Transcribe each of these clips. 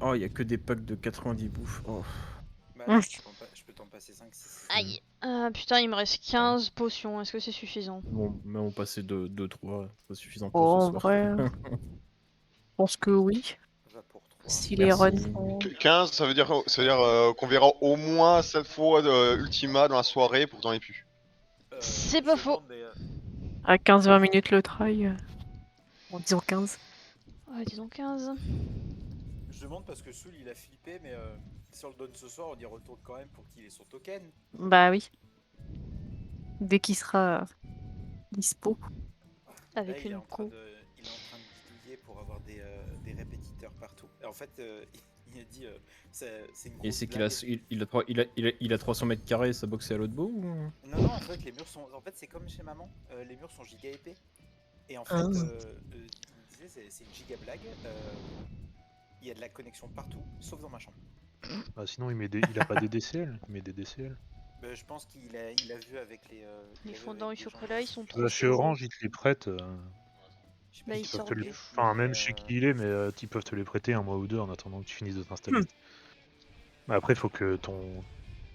Oh, il y a que des packs de 90 bouffes. Oh. Bah attends, je peux t'en passer 5-6. Aïe. Putain, il me reste 15 potions. Est-ce que c'est suffisant? Bon, mais on passait de 2-3, c'est suffisant Oh, pour ce en soir. vrai, je pense que oui. Va pour 3. Si les runs Merci. font... 15, ça veut dire qu'on verra au moins 7 fois Ultima dans la soirée pour que t'en aies plus. C'est pas faux. À 15-20 minutes le try. Bon, disons 15. Ouais, disons 15. Je demande parce que Soul il a flippé, mais si on le donne ce soir, on y retourne quand même pour qu'il ait son token. Bah oui. Dès qu'il sera dispo. Avec Là, il est une en train co. de, il est en train de bidouiller pour avoir des répétiteurs partout. Et en fait, il a dit, c'est une grosse Et c'est qu'il blague. a 300 mètres carrés, ça boxe à l'autre bout ou... Non, en fait, les murs sont. En fait, c'est comme chez maman. Les murs sont giga épais. Et en fait, Ah. il me disait, c'est une giga blague. Il y a de la connexion partout, sauf dans ma chambre. Bah, sinon, il a pas des DCL, il met des DCL. Bah, je pense qu'il a vu avec les. Les fondants au chocolat, ils sont trop Là, chez chauds. Orange, ils te les prêtent. Je sais pas Bah, si ils Ils peuvent sortent te les... du- Enfin, mais, même chez qui il est, mais ils peuvent te les prêter un mois ou deux en attendant que tu finisses de t'installer. Mais après, il faut que ton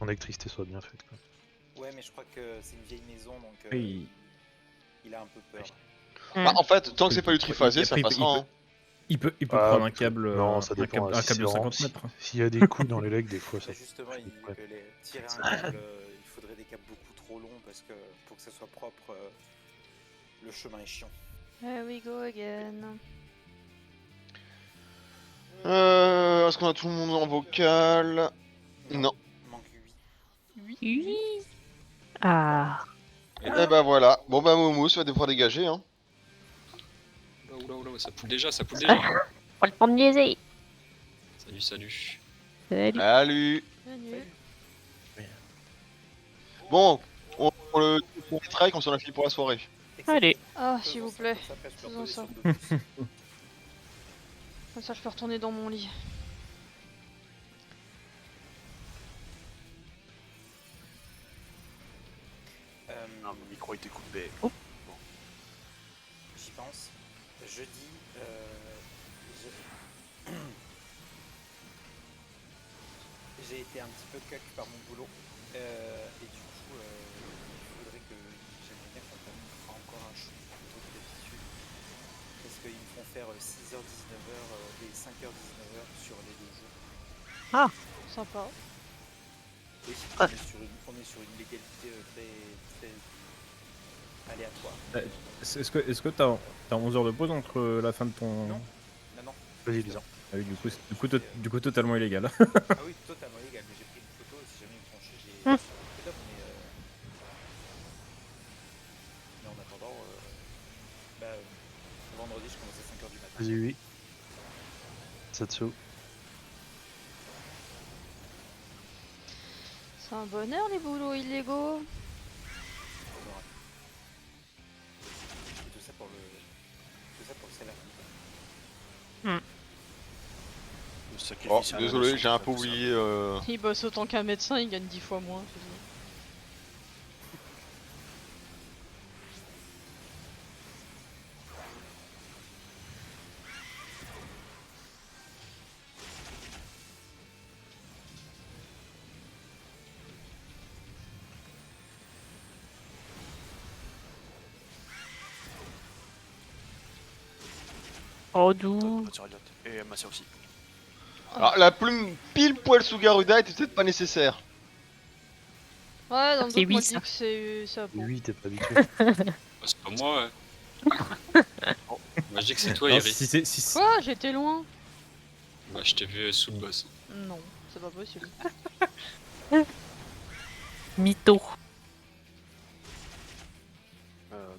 électricité soit bien faite, quoi. Ouais, mais je crois que c'est une vieille maison, donc Oui. il a un peu peur. Bah, en fait, tant que c'est pas du triphasé, Et ça après, passera. Hein. Il peut Ah, prendre un câble, non, ça dépend. un Si câble de c'est 50 mètres. S'il y a des coups dans les legs, des fois, ça Bah, justement, il dit ouais. que tirer un câble, il faudrait des câbles beaucoup trop longs parce que pour que ça soit propre, le chemin est chiant. Here we go again. Est-ce qu'on a tout le monde en vocal? Non. Il manque 8. Oui. Ah. Et bah voilà. Bon bah Moumous va devoir dégager. Hein. Oula, ça poule déjà, ça poule déjà. Pas le temps de niaiser. Salut. Salut. Salut. Salut. Bon, on le strike, on s'en a fini pour la soirée. Allez. Ah, s'il vous plaît. Faisons Faisons ça. ça. Comme ça, je peux retourner dans mon lit. Non, mon micro était coupé. J'y pense. Jeudi, j'ai été un petit peu cuck par mon boulot. Et du coup, il faudrait que j'aimerais bien qu'on fasse encore un shoot plutôt que d'habitude. Parce qu'ils me font faire 6h-19h et 5h-19h sur les 2 jours. Sympa. Oui, Ah. on est sur une légalité très aléatoire. Est-ce que t'as 11 heures de pause entre la fin de ton... Non. Vas-y, Lisa. Ah oui, du coup totalement illégal. Ah oui, totalement légal, mais j'ai pris une photo, si jamais ils me font chier, j'ai une photo, mais en attendant, vendredi, je commence à 5h du matin. Vas-y, oui. Satsu. C'est un bonheur, les boulots illégaux. Et tout ça pour le salaire. Le sacrifice Oh, à la désolé, nation, j'ai un ça, peu tout ça. oublié. Il bosse autant qu'un médecin, il gagne 10 fois moins. je te dis. Oh, doux. Notre sœur Elliot. Et ma sœur aussi. Alors, la plume pile poil sous Garuda était peut-être pas nécessaire. Ouais, dans le C'est doute, moi oui, je dis ça. que c'est ça. Bon. Oui, t'es pas habitué. Bah, c'est pas moi, ouais. Moi, je dis que c'est toi, Non, Eri. Quoi? J'étais loin? Bah, je t'ai vu sous le boss. Non, c'est pas possible. Mytho.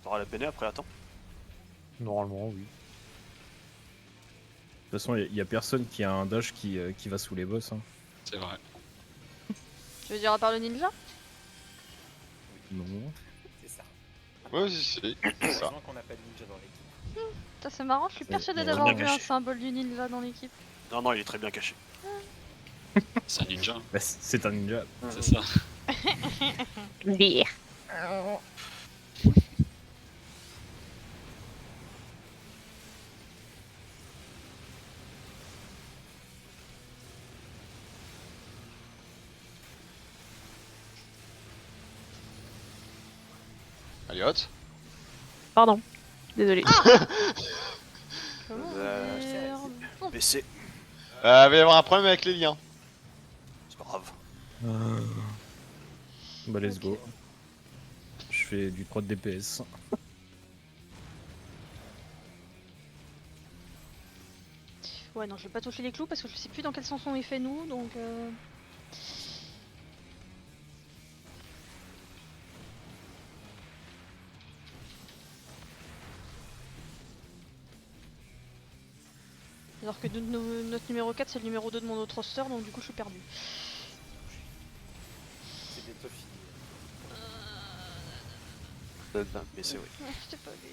T'auras la béné après, attends. Normalement, oui. De toute façon, il y a personne qui a un dash qui va sous les boss. Hein. C'est vrai. Tu veux dire à part le ninja? Non. C'est ça. Ouais, c'est ça. Heureusement qu'on n'a pas de ninja dans l'équipe. Putain, c'est marrant, je suis persuadée Ouais, d'avoir bien vu un caché. symbole du ninja dans l'équipe. Non, il est très bien caché. C'est un ninja, Bah, c'est un ninja. c'est ça. Lire. Riot. Pardon. Désolé. Comment Euh, dire Oh, BC, Il va y avoir un problème avec les liens. c'est pas grave. Bah let's go. Je fais du 3 de DPS. Ouais, non, je vais pas toucher les clous parce que je sais plus dans quel sens on les fait nous, donc. Alors que notre numéro 4 c'est le numéro 2 de mon autre roster, donc du coup je suis perdu. C'est des toffees. BC, oui. C'était pas lui.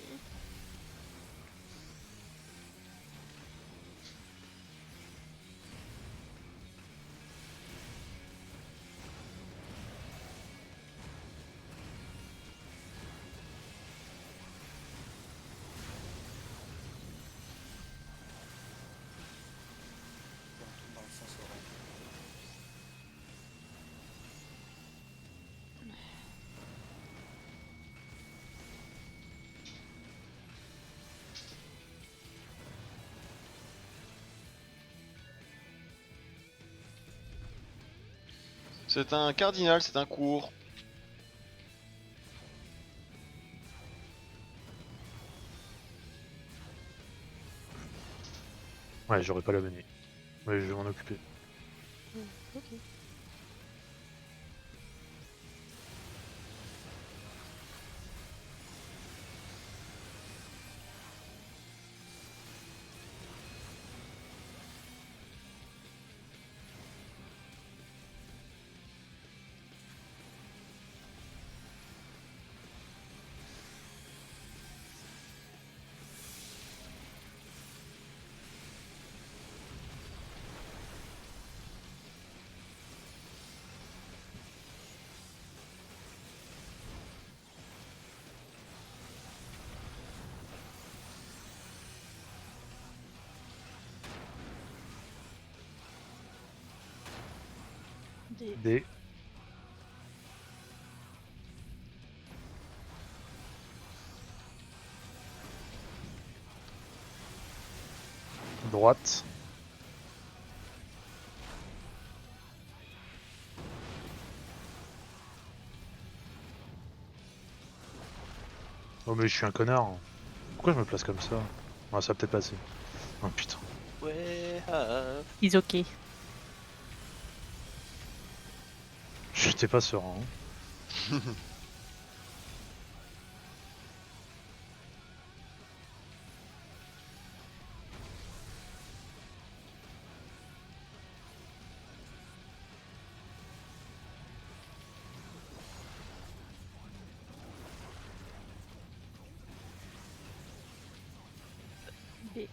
On tourne dans le sens horaire. C'est un cardinal, c'est un cours. Ouais, j'aurais pas la mener. Mais je vais m'en occuper. Ok. Des... D. Droite. Oh mais je suis un connard. Pourquoi je me place comme ça? Ah, ça va peut-être passer. Oh putain. Ouais, He's ok. J'étais pas serein. Hein. B.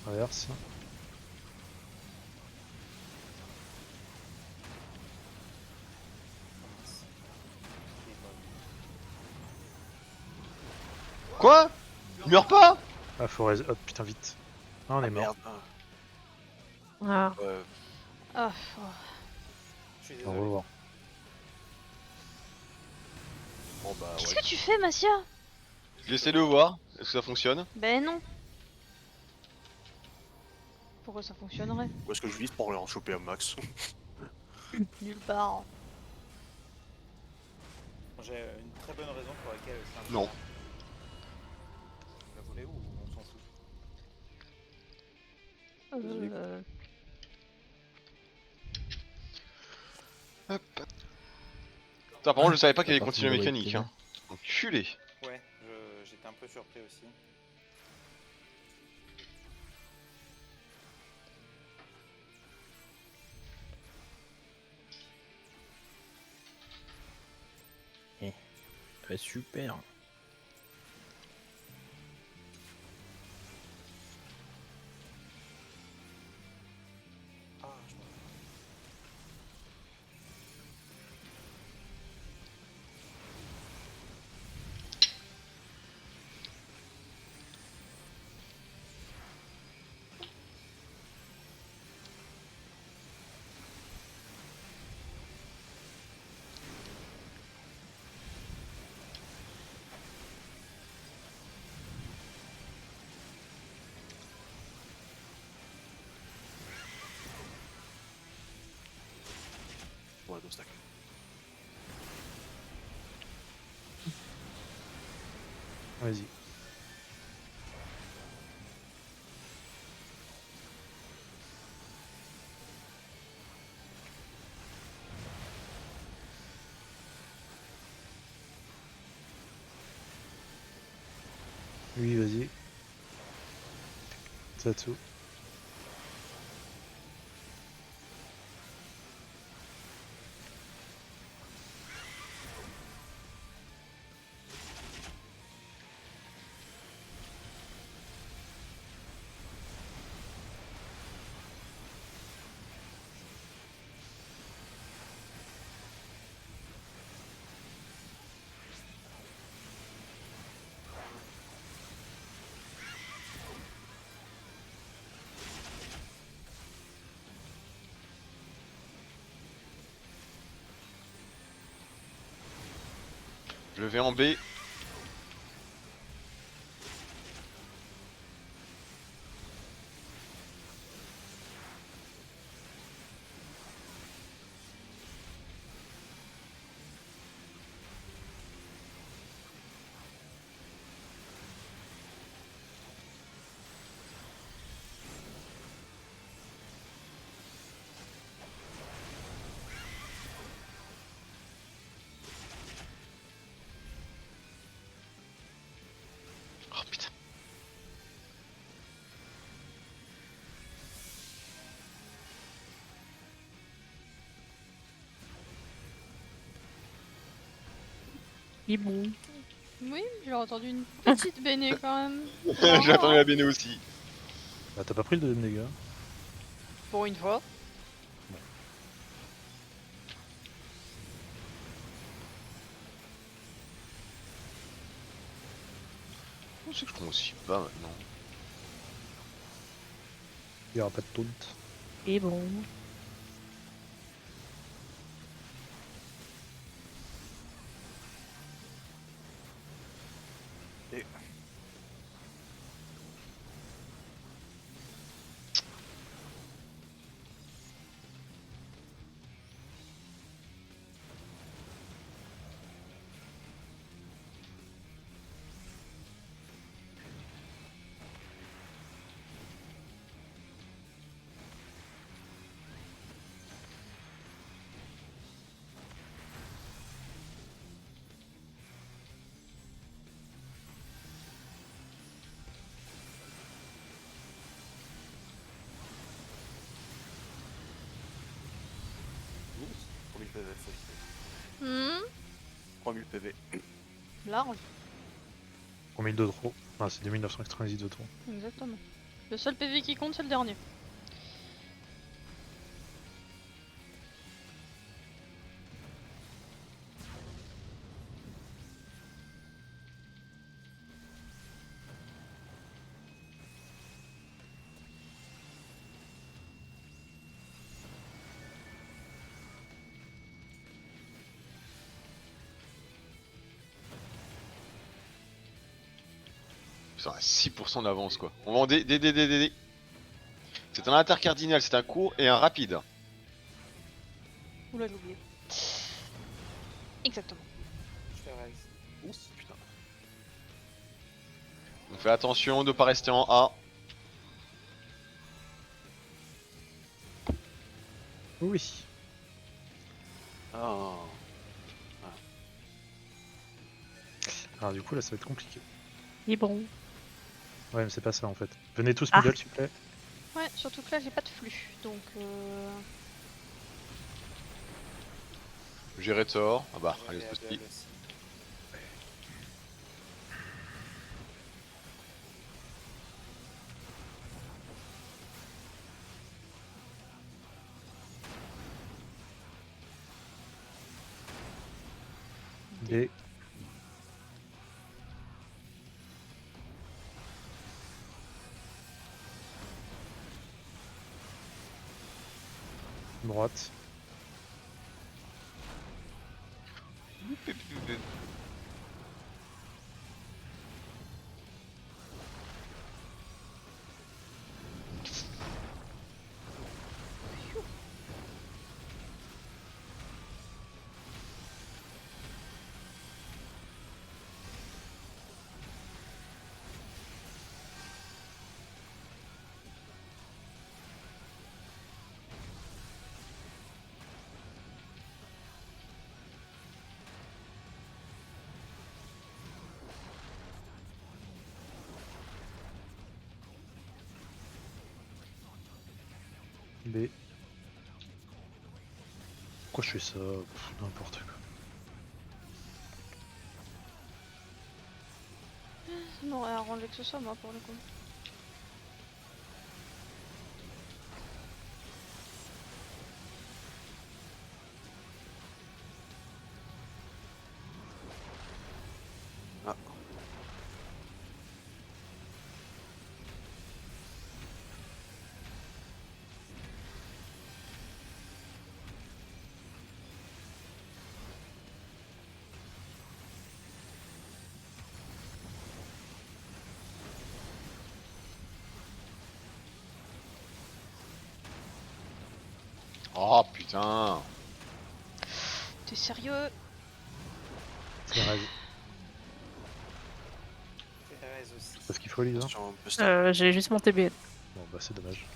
Inverse. Commence. Et bon. Quoi? Il meurt pas? Ah faut hop putain vite. Ah on est mort. merde. Ah. Ah, oh. Je suis Au désolé. revoir. Bon bah Qu'est-ce ouais. que tu fais, Masia? J'essaie de voir. Est-ce que ça fonctionne? Ben non. Pourquoi ça fonctionnerait? Où est-ce que je vise pour en choper un max? Nulle part. J'ai une très bonne raison pour laquelle c'est un Non. peu- On va voler ou on s'en fout? Euh... Hop. Putain, par contre, je savais pas qu'il allait La partie continuer la de mécanique. White Hein. Enculé. Ouais, j'étais un peu surpris aussi. Ouais, super. Ah, je m'en Ouais, 2 stacks. Vas-y. Oui, vas-y. Satsu. Je vais en B. Oh putain. Et bon. Oui, j'ai entendu une petite béné quand même. J'ai entendu la béné aussi. Bah, t'as pas pris le deuxième dégât. Pour une fois. Oh, c'est que je commence aussi bas maintenant. Il y aura pas de taunt. Et bon. Ouh, 3000 PV, faut le Hmm, 3000 PV. large, Combien de trop? Ah, c'est 2990 de trop. exactement. Le seul PV qui compte, c'est le dernier. Putain, 6% d'avance quoi. On va en D. C'est un intercardinal, c'est un court et un rapide. Oula, j'ai oublié. Exactement. Je fais rise. Ouh, putain. Donc fais attention de pas rester en A. Oui. Ah. Alors du coup là ça va être compliqué. Et bon. Ouais mais c'est pas ça en fait. Venez tous Ah. middle s'il vous plaît. Ouais, surtout que là, j'ai pas de flux, donc J'ai Rhetor. Ah bah, allez, J'avais c'est Abel parti. aussi. D. Droite. B. Pourquoi je fais ça? N'importe quoi. Ça m'aurait arrangé que ce soit moi pour le coup. Ah. Oh putain. T'es sérieux? Thérèse. Thérèse aussi. C'est ce qu'il faut, Lisa? Attention, Buster. J'ai juste mon TBN. Bon, bah, c'est dommage.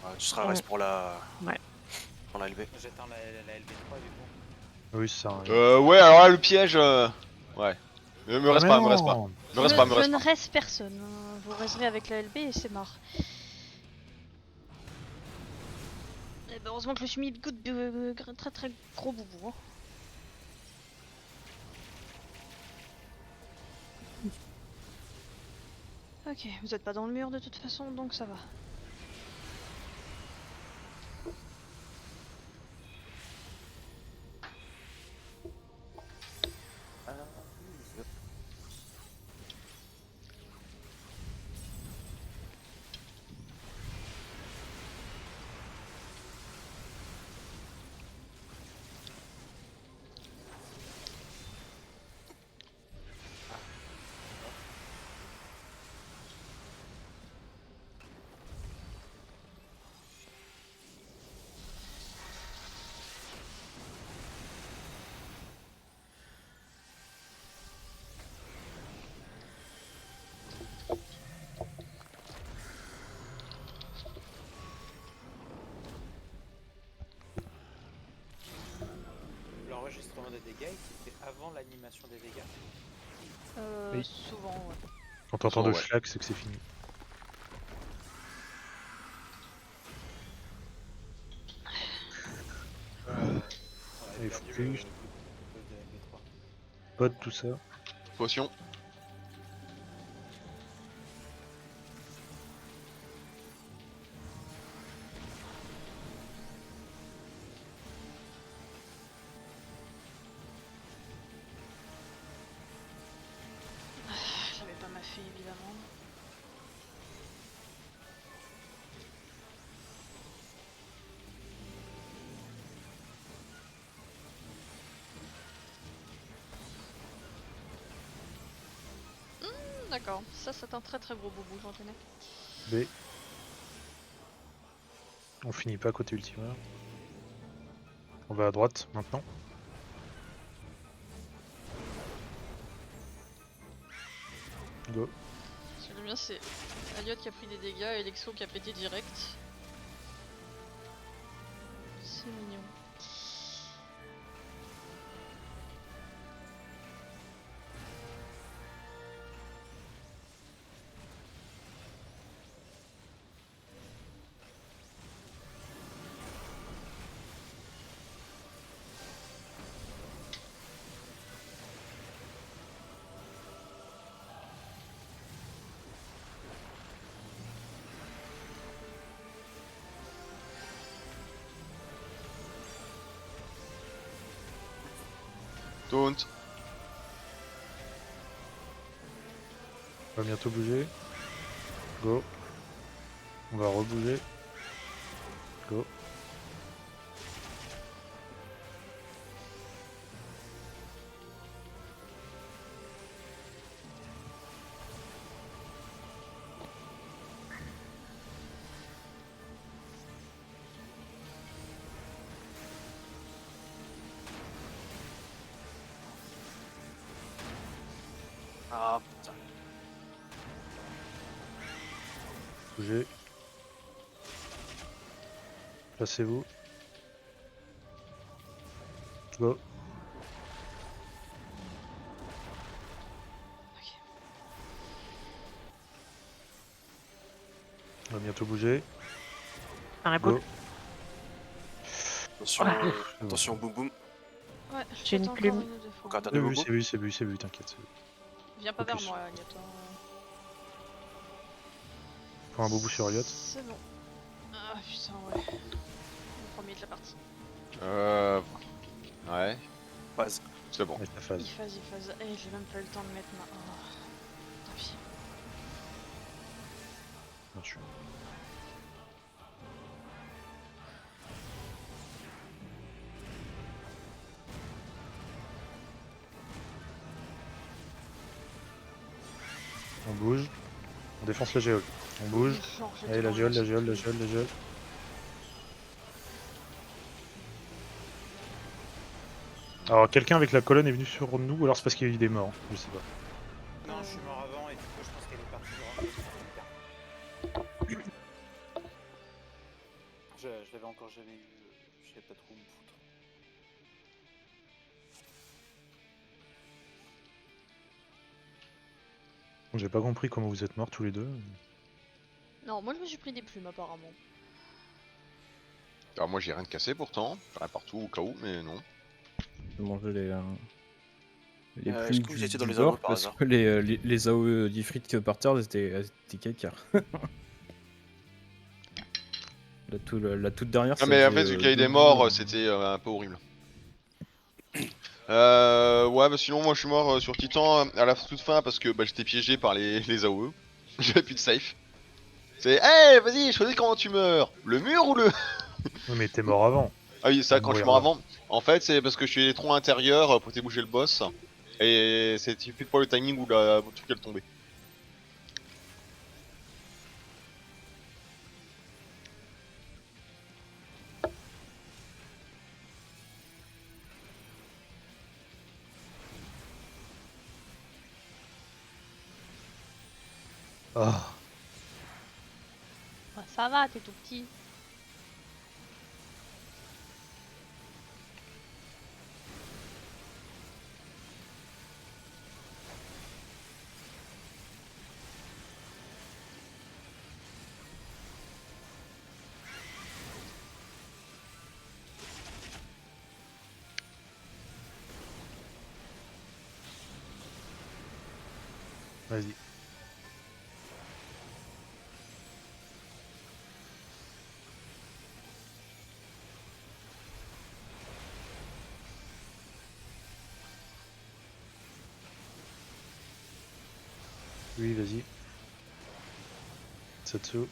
Ouais, tu seras reste pour la. Ouais. Pour la LB. J'attends la LB3 du coup. Oui, c'est ça. Ouais, alors là, le piège. Ouais. Me reste Ah, pas, mais me reste pas. non. Me reste pas, me Je reste ne pas. reste personne. Vous resterez avec la LB et c'est mort. Et ben heureusement que je me suis mis de gouttes de très très gros boubou. Hein. Ok, vous êtes pas dans le mur de toute façon, donc ça va. L'enregistrement des dégâts il se fait avant l'animation des dégâts. Oui. Souvent, ouais. Quand t'entends de Ouais. schlag, c'est que c'est fini. On Il a faut perdu plus. le de LB3. Pod, tout ça. Potion. J'avais pas ma fille évidemment. D'accord, ça c'est un très très gros boubou, j'en connais. B. On finit pas côté Ultima. On va à droite maintenant. Go. Parce que le mien c'est Elliot qui a pris des dégâts et Lexo qui a pété direct. C'est mignon. Taunt. On va bientôt bouger. Go. On va rebouger. Go. Ah putain. Bougez. Placez-vous. Go. On va bientôt bouger. Un reboot. Go. Attention, Ah. attention, boum boum. Ouais, je J'ai une t'attends plume. encore une ou deux fois. Encore t'as C'est de vu, bobo. c'est vu, c'est vu, c'est vu, t'inquiète. c'est vu. Viens pas vers Focus. moi, Agnès. Faut un boubou sur Riot. C'est bon. Ah putain, ouais. Le premier de la partie. Ouais, Phase. c'est bon. Avec la phase. Il phase. Eh, j'ai même pas eu le temps de mettre ma. Oh. Tant pis. Bien sûr. On bouge. On défonce la géole. On bouge. Genre, je Allez, la demande géole, la un géole, la petit géole, la géole. Alors, quelqu'un avec la colonne est venu sur nous, ou alors c'est parce qu'il y a eu des morts, je sais pas. Non, je suis mort avant et du coup, je pense qu'elle est partie de rendre Je l'avais encore jamais eu, je savais pas trop où me foutre. J'ai pas compris comment vous êtes morts tous les deux. Non, moi je me suis pris des plumes apparemment. Alors moi j'ai rien de cassé pourtant, j'en ai partout au cas où, mais non. Je mangeais les Est-ce plumes que vous du, étiez dans du les bord AOE par parce hasard? que les AOE d'Ifrit par terre elles étaient caca. La toute dernière Non mais en fait vu qu'il y avait des morts, c'était un peu horrible. Ouais bah sinon moi je suis mort sur Titan à la toute fin parce que bah, j'étais piégé par les AOE. J'avais plus de safe. C'est hey vas-y choisis comment tu meurs. Le mur ou le... Oui, mais t'es mort avant. Ah oui ça Pour quand je suis mourir mort là. avant. En fait c'est parce que je suis les troncs intérieurs pour bouger le boss. Et c'était plus pour le timing où le truc elle tombait. Ah. Ah, ça va, t'es tout petit. Vas-y. Oui, vas-y. Satsu.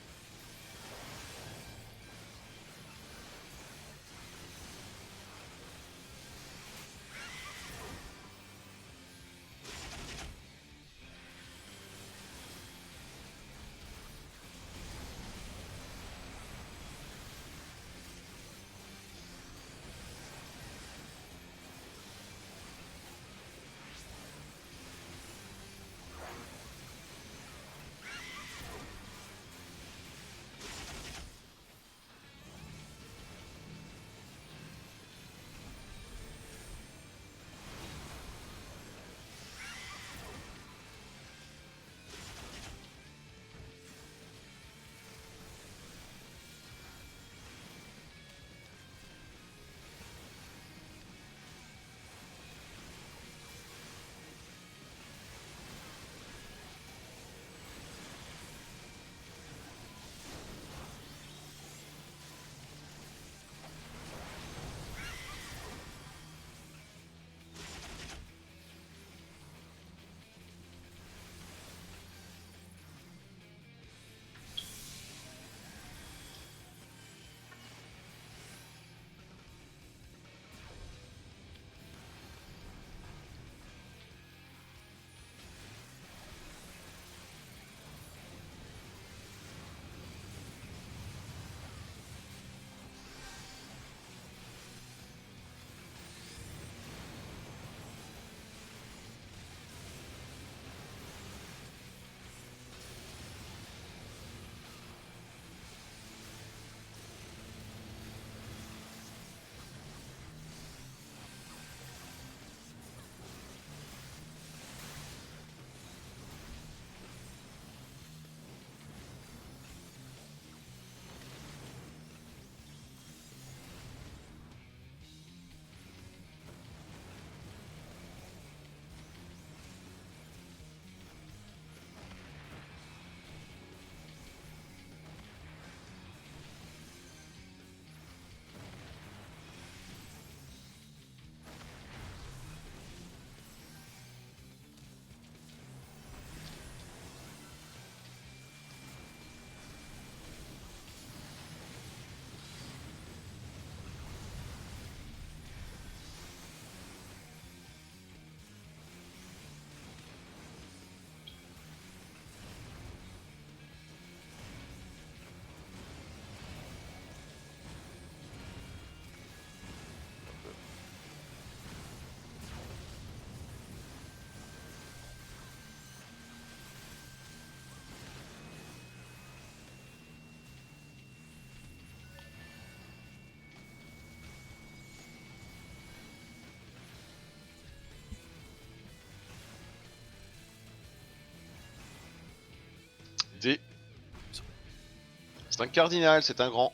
C'est un cardinal, c'est un grand.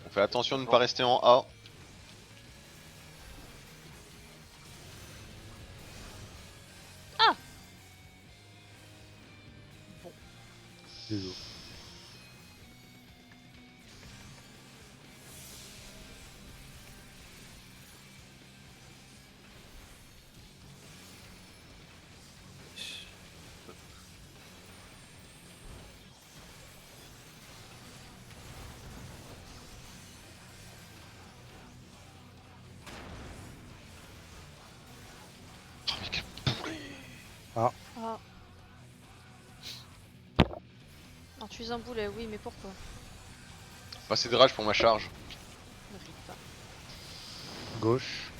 On fait attention de ne pas rester en A. Désolé. Ah. Alors tu es un boulet, oui, mais pourquoi? Pas assez de rage pour ma charge. Ne ris pas. Gauche.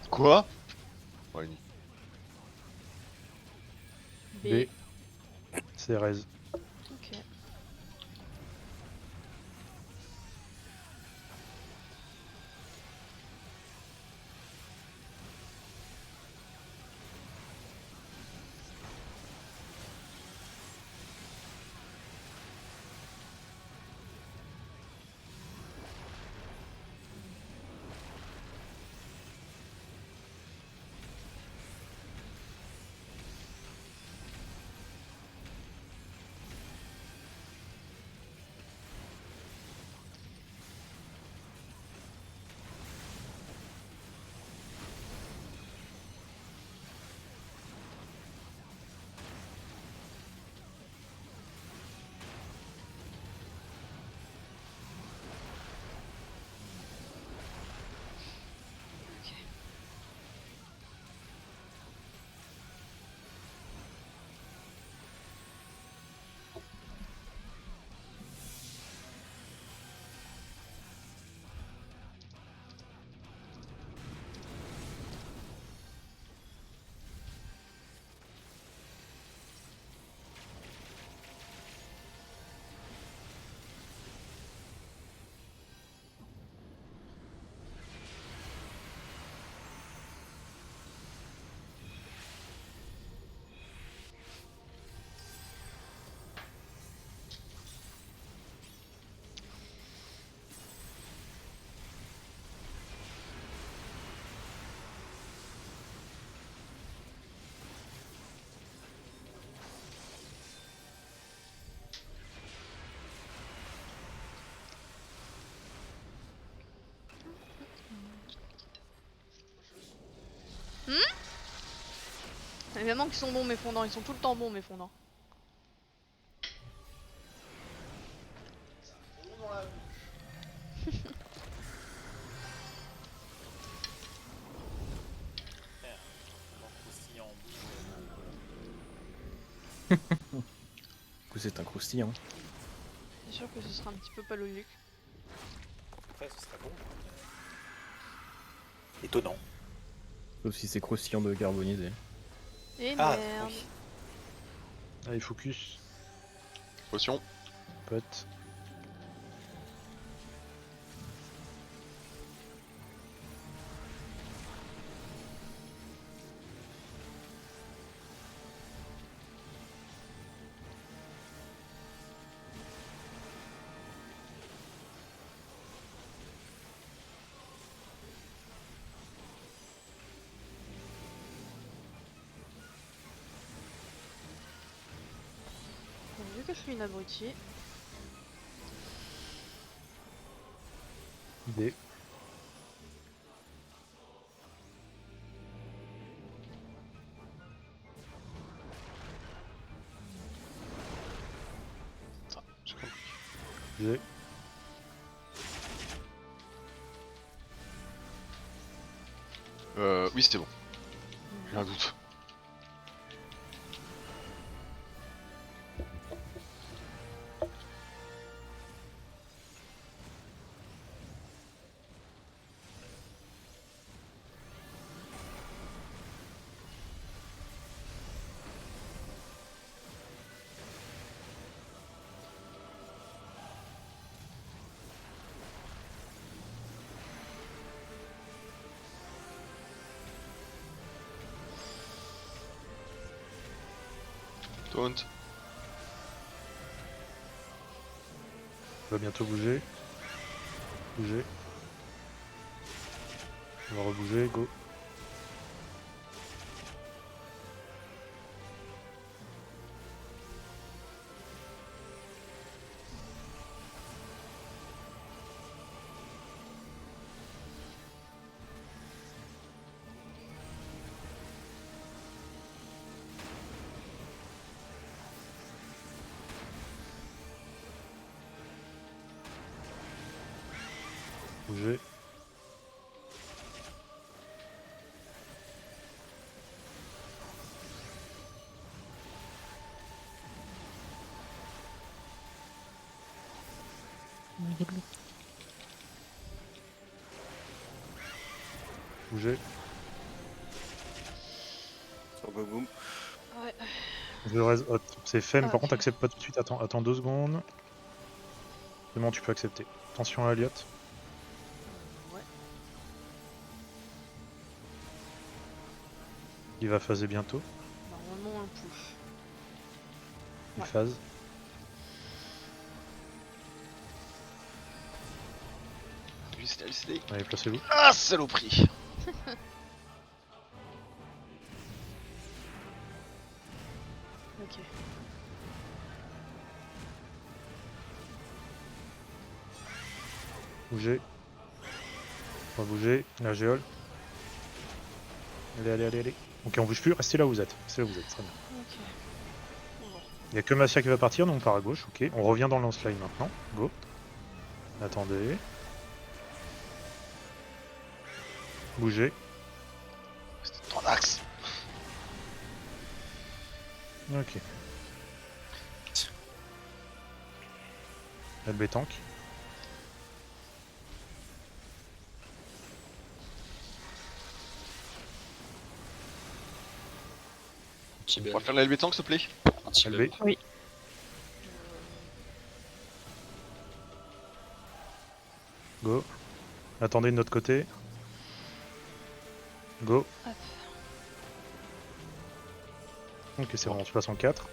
Quoi? Ouais, ni- B. B. Cérèse. Ok. Évidemment qu'ils sont bons mes fondants, ils sont tout le temps bons mes fondants. Croustillant en bouche. Du coup, c'est un croustillant. C'est sûr que ce sera un petit peu paloluc. Après, ce serait bon. Étonnant. Sauf si c'est croustillant de carbonisé. Et Ah, merde. oui. Allez, focus. Potion. Pote. Bon, vu que je suis une abrutie, D. Bougez. Oui, c'était bon. J'ai un doute. Taunt. On va bientôt bouger. Bouger. On va rebouger, go. Bouger. Bouger. Sur Boum Boum. Ouais. Je reste hot. C'est femme, Ah, par contre ok. accepte pas tout de suite, attends 2 secondes. C'est bon, tu peux accepter. Attention à Elliot. Ouais. Il va phaser bientôt. Normalement, on le push. Il Ouais. phase. Allez, placez-vous. Ah, saloperie. Ok. Bougez. On va bouger. La géole. Allez. Ok, on bouge plus, restez là où vous êtes. Restez là où vous êtes, très bien. Ok. Bon. Il n'y a que Massia qui va partir, donc on part à gauche. Ok, on revient dans le lance line maintenant. Go. Attendez. Bougez. C'était dans l'axe. Ok. LB tank. Petit On va faire la LB tank, s'il te plaît. LB. Go. Attendez de notre côté. Go. Hop. Ok, c'est bon, on se passe en 4.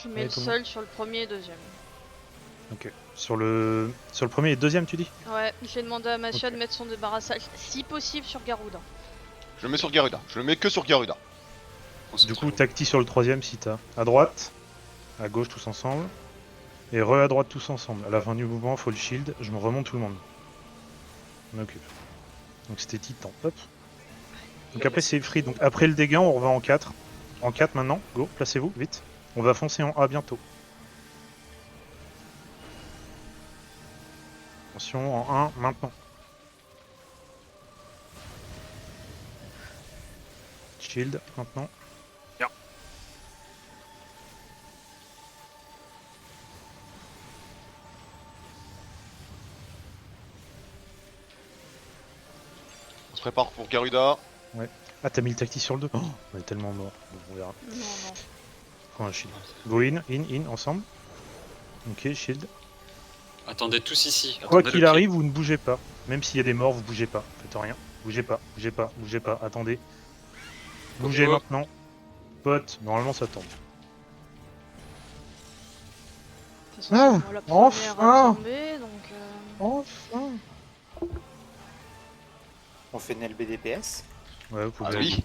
Je mets Allez, le tout le seul sur le premier et deuxième. Ok. Sur le premier et deuxième, tu dis? Ouais, j'ai demandé à Massia Ok. de mettre son débarrassage, si possible, sur Garuda. Je le mets sur Garuda. Je le mets que sur Garuda. Du coup, tacti sur le troisième si t'as. À droite, à gauche tous ensemble. Et re à droite tous ensemble. À la fin du mouvement, faut le shield. Je me remonte tout le monde. On occupe. Donc c'était Titan. Hop. Donc après c'est free. Donc après le dégât, on revient en 4. En 4 maintenant. Go, placez-vous, vite. On va foncer en A bientôt. Attention, en 1 maintenant. Shield maintenant. Bien. On se prépare pour Garuda. Ah, t'as mis le tacti sur le 2. Oh, on est tellement mort. Bon, on verra. Non, non. Prends un shield. Go in, ensemble. Ok, shield. Attendez tous ici. Quoi Attendez qu'il le arrive, vous ne bougez pas. Même s'il y a des morts, vous bougez pas. Faites rien. Bougez pas. Attendez. Bougez Go. maintenant. Pote, normalement ça tombe. De toute façon, Ah, c'est moi la première enfin. à tomber, donc... Enfin. On fait une LBDPS. Ouais, vous Ah pouvez. oui.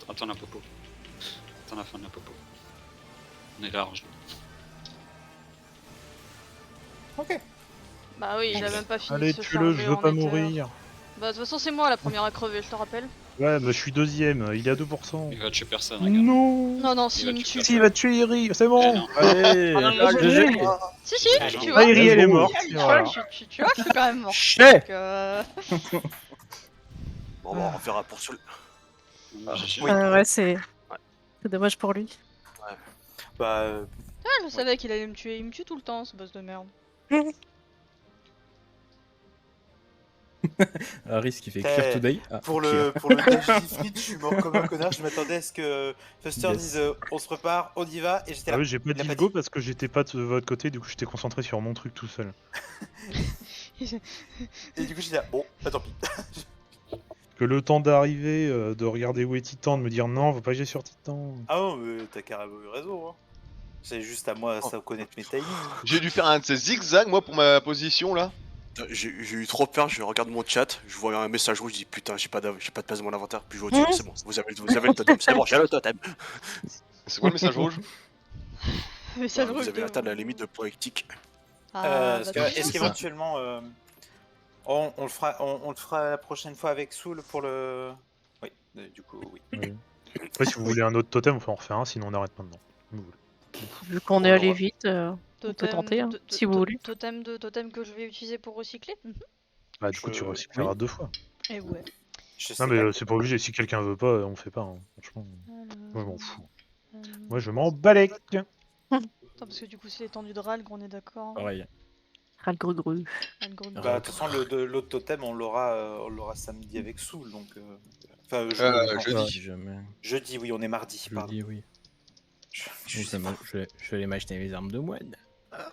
Attends la popo. Attends la fin de la popo. On est large. Ok. Bah oui, il a même pas fini Allez, de se tue-le, charger je veux en pas éther. mourir. Bah de toute façon, c'est moi la première à crever, je te rappelle. Ouais, mais je suis deuxième, il est à 2%. Il va tuer personne, regarde. Non. Non, non, Il s'il va me tuer tue. Si, il va tuer Iri, c'est Eh bon. non. Allez, Ah, GG. Si, si, Allez. tu Ah, vois. Iri, elle est morte. Tu et vois, voilà. tu vois que je suis quand même mort. Eh Donc, Bon, bah, on reverra pour Soul. GG. Oui. Ouais, c'est dommage pour lui. Bah, Ah, je savais qu'il allait me tuer. Il me tue tout le temps, ce boss de merde. Harris qui fait T'es- Clear Today. Ah, Pour clear. le dash defeat, je suis mort comme un connard. Je m'attendais à ce que Fuster Yes. dise on se repart, on y va, et j'étais Ah là. oui, j'ai pas Il a dit pas go dit. parce que j'étais pas de votre côté, du coup j'étais concentré sur mon truc tout seul. Et du coup, j'étais là, bon, bah tant pis. Que le temps d'arriver, de regarder où est Titan, de me dire non, faut pas agir sur Titan. Ah non, mais t'as carrément eu raison. Hein. C'est juste à moi à connaître mes timings. J'ai dû faire un de ces zigzags, moi, pour ma position, là. j'ai eu trop peur, je regarde mon chat, je vois un message rouge, je dis putain, j'ai pas de place dans mon inventaire, puis je vois au-dessus, c'est bon, vous avez le totem, c'est bon, j'ai le totem. C'est quoi le message rouge? Mais ça le Vous rouge avez de atteint ouf. la limite de poétique. Ah, Est-ce bah, très bien, ça. qu'éventuellement, on le fera la prochaine fois avec Soul pour le. Oui, du coup, oui. Oui. Après, si vous voulez un autre totem, on peut en refaire un, sinon on arrête maintenant. Comme vous voulez. Vu qu'on est On allé aura- vite, on peut tenter, hein, si vous voulez. Totem que je vais utiliser pour recycler. Bah, du coup, tu recycleras oui. 2 fois. Et ouais. Je sais Non, mais pas. c'est pas obligé, si quelqu'un veut pas, on fait pas, hein. Franchement. Moi, je m'en fous. Euh, Moi, je m'en balèque. Attends, parce que du coup, c'est l'étendue de Ralgr, on est d'accord. Pareil. Ral gru gru. Ralgr. Bah, de toute façon, l'autre totem, on l'aura samedi avec Soul, donc. Enfin, non, Jeudi. Si jamais. jeudi, oui, on est mardi. Je Pardon. dis oui. Je sais Donc, pas. je vais aller m'acheter mes armes de moine.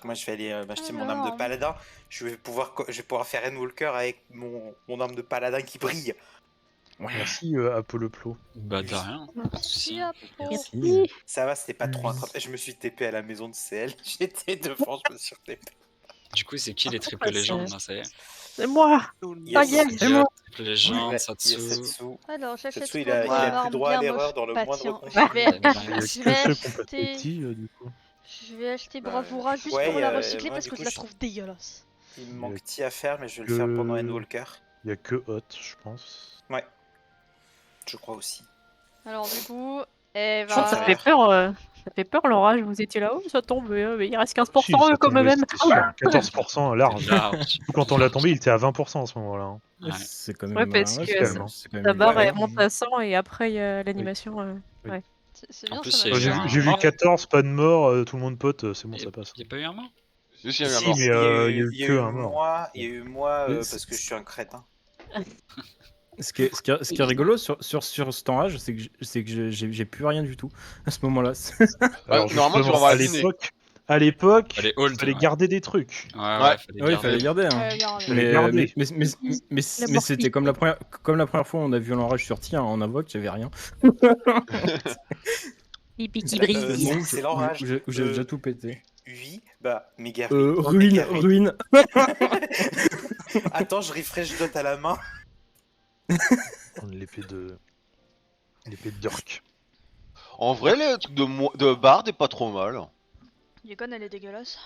Moi, je vais aller m'acheter mon Alors. arme de paladin. Je vais pouvoir faire Endwalker avec mon arme de paladin qui brille. Merci, Apollo Plo. Bah, de rien. Pas de soucis. Merci. Ça va, c'était pas trop attrapé. Je me suis TP à la maison de CL. J'étais devant, je me suis TP. Du coup, c'est qui les triple Ouais, légendes c'est- là, ça y est? C'est moi. Yes. gueule. Il y a triple légende, Ouais, Satsu. Satsu. Alors, j'achète Satsu, il quoi a pour plus arme droit à bien l'erreur moche dans le patient. moindre Je vais, Il y a je que vais ceux qui ont pas acheter, petit, du coup. je vais acheter Bah, Bravura juste ouais, pour la recycler moi, parce du que coup, je la je- trouve dégueulasse. Il me manque petit à faire, mais je vais le faire pendant Endwalker. Il y a que Hot, je pense. Ouais. Je crois aussi. Alors du coup, Ça Ça va. fait peur, ça fait peur l'orage, vous étiez là-haut, ça tombe, mais il reste 15% Si, ça quand tombait, même. c'était sûr. 14% large. Large. Quand on l'a tombé, il était à 20% à ce moment-là. hein. Ouais. C'est quand même. Ouais, parce ouais, que c'est quand même- ça- c'est quand même La barre Ouais, elle monte à 100 et après il y a l'animation. c'est En bien plus, ça. il y m'a a J'ai fait eu peur. j'ai vu mort. 14, pas de mort, tout le monde pote, c'est bon, ça passe. Il y a pas eu un mort? Si, il y a eu un Si, mort. mais il y a eu que un mort. Il y a eu moi Mais parce que je suis un crétin. Ce qui est rigolo sur ce temps-là, c'est que j'ai plus rien du tout à ce moment-là. Alors, normalement, tu vas justement, avoir à la dîner. l'époque, Elle est il old. fallait Ouais, garder des trucs. ouais, Ouais. fallait Ouais, il garder. fallait garder. Hein. Regarde. Fallait Mais, garder. mais c'était comme la première fois où on a vu l'enrage sur tir en invoque, j'avais rien. Pipi qui brille. C'est l'enrage. Où j'ai déjà tout pété. Oui, bah, méga Ruine. Attends, je refresh dot à la main. L'épée de Dirk. En vrai, le truc de Bard est pas trop mal. Yukon, elle est dégueulasse.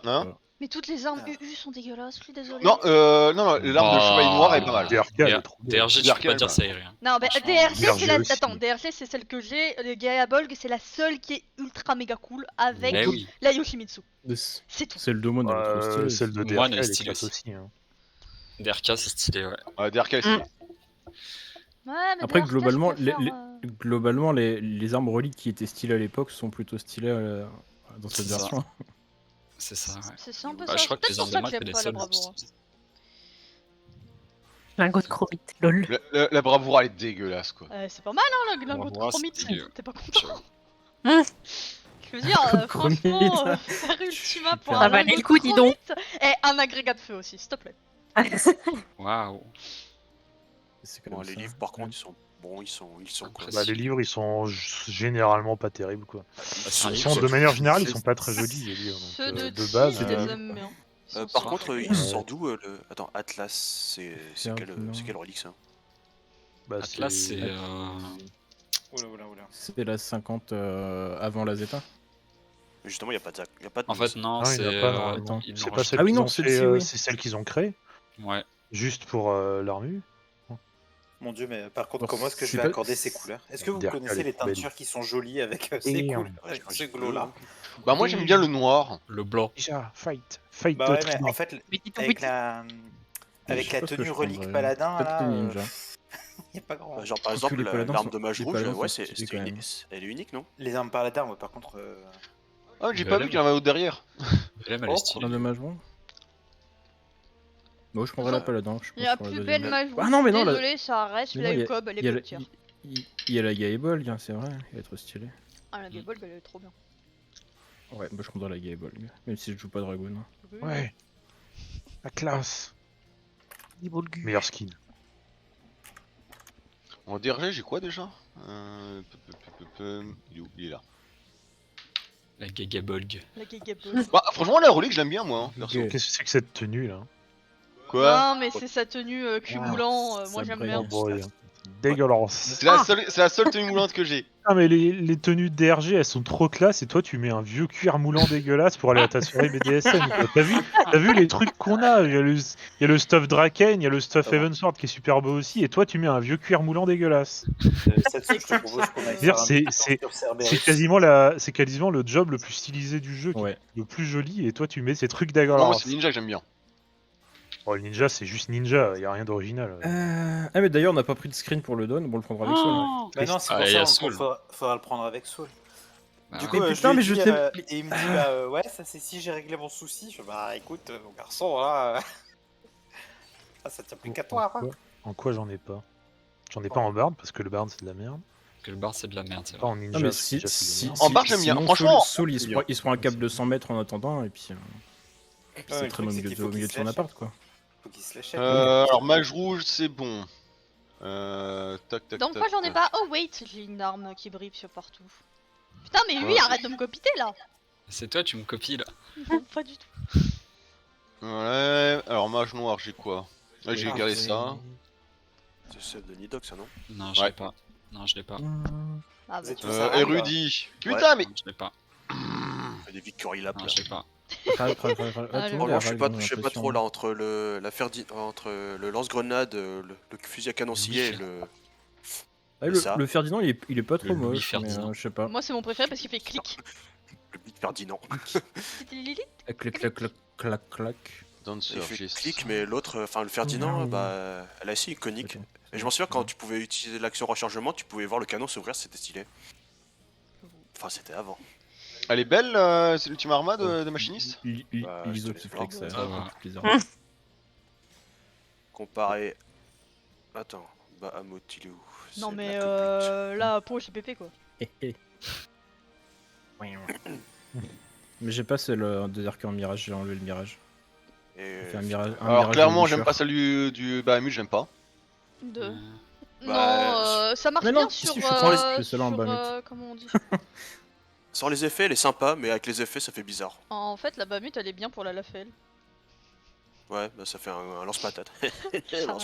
Hein? Mais toutes les armes UU sont dégueulasses, je suis désolée. Non, non, l'arme de chevalier noir est pas mal. DRK, elle est trop bien. DRG, tu DRK, peux pas elle dire va. ça, Irien. Non, bah Franchement, DRG, c'est la... aussi. Attends, DRG, c'est celle que j'ai. Le Gaia Bolg, c'est la seule qui est ultra méga cool avec Mais oui. la Yoshimitsu. C'est tout. C'est le domaine elle est trop stylée. Celle de Moi, DRK, elle est elle est stylée classe aussi. hein. DRK, c'est stylé, ouais. Ouais, DRK est stylé. Ouais, mais Après, DRG, je globalement, préfère, les armes reliques qui étaient stylées à l'époque sont plutôt stylées dans cette C'est ça. version. C'est ça, ouais. C'est un peu Bah, ça. je crois que C'est les peut-être armes pour de ça que maths, c'est j'aime les pas la seules. Bravura. Lingot de chromite, lol. La bravoure, elle est dégueulasse, quoi. C'est pas mal, hein, le lingot de Bravura, chromite. c'est stylé. T'es pas content? Hein Je veux dire, Chromite. franchement, faire Ultima pour Ça un valait lingot le de coup, dis donc. chromite et un agrégat de feu aussi, s'il te plaît. Waouh. C'est quand Bon, même les ça. livres, par contre, ils sont bons, ils sont quoi. Après, Bah, les livres, ils sont généralement pas terribles, quoi. c'est un Ils livre, sont, de ça. manière générale, ils sont pas très jolis, les livres. Ceux Donc, de de Tis, base, je les aime bien. Ils sont Par super contre, bien. il sort d'où le. Attends, Atlas, c'est C'est quel relique ça? bah, Atlas, c'est. Oula. C'est la 50 avant la Zeta. Mais justement, il n'y a pas de. En fait, non, Ah, il y en a c'est. pas, normalement. ils C'est l'ont pas rajouté. celle Ah oui, qu'ils non, ont celle-ci, fait, oui. c'est celle qu'ils ont créée, Ouais. juste pour l'armure. Mon dieu, mais par contre, Alors, comment est-ce que je c'est vais pas- accorder ces couleurs? Est-ce que vous Derrière connaissez les les poubelles. teintures qui sont jolies avec ces Et couleurs, avec ce glow-là? Bah moi j'aime bien le noir. Le blanc. Déjà, fight. Fight Bah de ouais, mais trident. en fait, Mais dis ton avec petit. la, Je avec sais la pas ce que tenue je relique prendrais. paladin, Peut-être là, tenue ninja. y a pas grand. Bah, genre par Quoique exemple les paladins l'arme sont- de mage les rouge, paladins ouais, sont stylés, quand même. elle est unique, non? Les armes paladins, ouais, par contre. Ah j'ai Mais pas elle vu qu'il y en avait un autre derrière. Elle est Oh, stylée. Un de mage bon. Moi je prendrais la paladin. Je La pense, pour plus la belle deuxième. mage Ah non mais non, la- désolé, ça reste mais la non, y a- Ucob, elle est y a peu la- tiers. il y a la Gaebolg, hein, c'est vrai, elle est trop stylée. Ah la Gaebolg, elle est trop bien. Ouais, moi je prendrais la Gaebolg, même si je joue pas Dragoon. hein. Ouais. La classe. Niveau le gu. Meilleur skin. En DRG j'ai quoi déjà Il est là. La Gagabolg. La Gaebolg. Bah franchement la relique je l'aime bien moi, perso. Ok. Qu'est-ce que c'est que cette tenue là? Ah. Non mais c'est sa tenue cumulant, moi ça j'aime brille. bien. Oh boy. Dégueulasse. C'est la seule tenue moulante que j'ai. Ah mais les tenues DRG elles sont trop classe et toi tu mets un vieux cuir moulant dégueulasse pour aller à ta soirée BDSM quoi. T'as vu les trucs qu'on a? Il y a le stuff Draken, il y a le stuff Ah bon. Heavensward qui est super beau aussi et toi tu mets un vieux cuir moulant dégueulasse. Cette je te propose qu'on aille Dire, faire un c'est- petit c'est- tour sur Cerberus. C'est quasiment le job le plus stylisé du jeu, Ouais. le plus joli et toi tu mets ces trucs Non, moi dégueulasses. c'est ninja que j'aime bien. Oh le ninja c'est juste ninja, y a rien d'original. Ah mais d'ailleurs on n'a pas pris de screen pour le don, bon on le prendra avec Sol. hein. Bah non, c'est Ah, pour il y a ça Saul. qu'il faudra le prendre avec Saul. Ah Du ouais. coup, Mais je putain, lui ai mais je dit, t'aime- et il me dit, bah ouais, ça c'est si j'ai réglé mon souci. Je fais, bah écoute, mon garçon, là. Ah, ça tient plus qu'à toi. hein. En quoi j'en ai pas? J'en ai pas en bard parce que le bard c'est de la merde. Que le bar c'est de la merde, c'est Pas vrai. en ninja. Non mais parce que si, déjà, c'est de la si, merde. En barre, j'aime bien. sinon, Franchement, Saul, il se prend un cap de 100 mètres en attendant et puis Ouais, c'est le très truc, au c'est milieu qu'il de, faut au milieu qu'il de se son lâche. appart quoi. Faut qu'il se l'achète. Alors mage rouge c'est bon. Tac tac Donc tac. moi j'en ai pas. Oh wait, j'ai une arme qui brille sur partout. Putain mais lui Ouais. arrête de me copiter là. C'est toi, tu me copies là. Non pas du tout. Ouais, alors mage noir j'ai quoi? Ouais, j'ai gardé ça. C'est celle de Nidoc, ça non? Non, je Ouais. l'ai pas. Non, je l'ai pas. Ah Vous bah êtes tu tous vois. à Rennes, Érudit. Putain mais. Non, je l'ai pas. Fait des victories là. Non, je l'ai pas. Ah, Franchement, je sais pas trop là entre entre le lance-grenade, le fusil à canoncier et le. ça. Le Ferdinand il est pas trop Le Louis moche, mais Ferdinand. je sais pas. Moi c'est mon préféré parce qu'il fait clic. Le Big Ferdinand. C'était Lily. Clac clac clac clac clac. Dancer, Il fait j'ai clic, mais l'autre, enfin le Ferdinand, bah, elle est assez iconique. Et je m'en souviens quand tu pouvais utiliser l'action rechargement, tu pouvais voir le canon s'ouvrir, c'était stylé. Enfin, c'était avant. Elle est belle, c'est l'ultime arma de machiniste. Bah, L'ISO je te qui laisse flex, voir. ça Ça fait va. plaisir. Comparé. Attends, Bahamut, il est où? Non C'est mais la copute. là pour j'ai pépé quoi. Mais j'ai pas celle de Dark en Mirage, j'ai enlevé le Mirage. Et... Fait un mirage, un Alors mirage clairement de j'aime Witcher. pas celle du Bahamut, j'aime pas. De... Euh, Bah, Non, ça marche Mais non, bien si, sur. je suis triste, je fais celle-là en sur, Bahamut. comment on dit? Sans les effets, elle est sympa, mais avec les effets, ça fait bizarre. En fait, la Bahamut elle est bien pour la Lafel. Ouais, bah ça fait un lance-patate.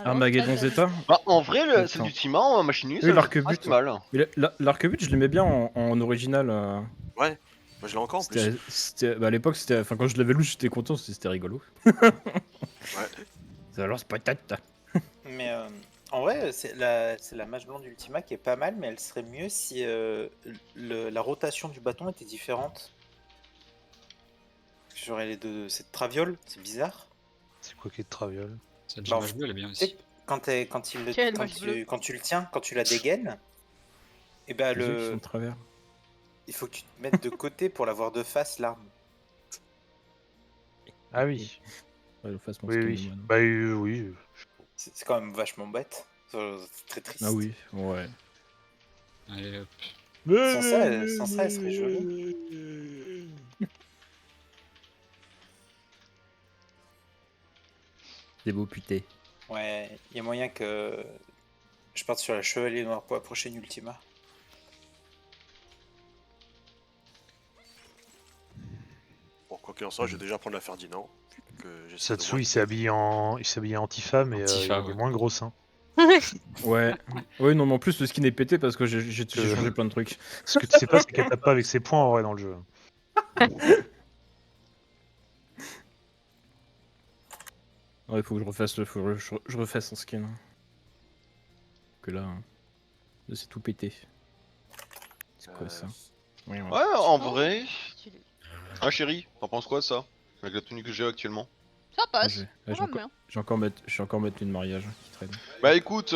Armageddon Zeta. Bah en vrai, Attends. celle du Tima en machiniste, Oui, c'est l'arc-but. pas si mal. Mais l'arc-but, je l'aimais bien en original. Moi je l'ai encore en plus. Bah, à l'époque, enfin quand je l'avais lu, j'étais content, c'était rigolo. Ça lance patate. Mais en vrai, c'est la mage blonde Ultima qui est pas mal, mais elle serait mieux si la rotation du bâton était différente. J'aurais les deux. C'est de traviole, c'est bizarre. C'est quoi qui est de traviole? Cette Bah, image bleue, elle est bien Tu sais, aussi. Quelle mage bleue. quand tu le tiens, quand tu la dégaines, et ben Les yeux qui sont de travers. il faut que tu te mettes de côté pour l'avoir de face l'arme. Ah oui. Ouais, le face, mon Oui, skin, oui. moi. Bah oui. C'est quand même vachement bête. C'est très triste. Ah oui, ouais. Allez, hop. Sans ça, elle serait jolie. Des beaux putés. Ouais, il y a moyen que je parte sur la chevalier noir pour la prochaine Ultima. Bon, quoi qu'il en soit, je vais déjà prendre la Ferdinand. vu que j'essaie de Satsu voir. il s'est habillé en antifa mais Antifa, il a ouais. moins gros seins. Ouais. Ouais, non, mais en plus, le skin est pété parce que j'ai Euh. changé plein de trucs. Ce que tu sais pas c'est qu'elle tape pas avec ses poings en vrai dans le jeu. Ouais, faut que je refasse son skin. que là, c'est tout pété. C'est quoi ça? Ouais, ouais. Ouais, en Oh. vrai. Stylé. Ah, chérie, t'en penses quoi de ça? Avec la tenue que j'ai actuellement. Ça passe. J'ai Ça va bien. je vais encore mettre une mariage qui traîne. Bah écoute,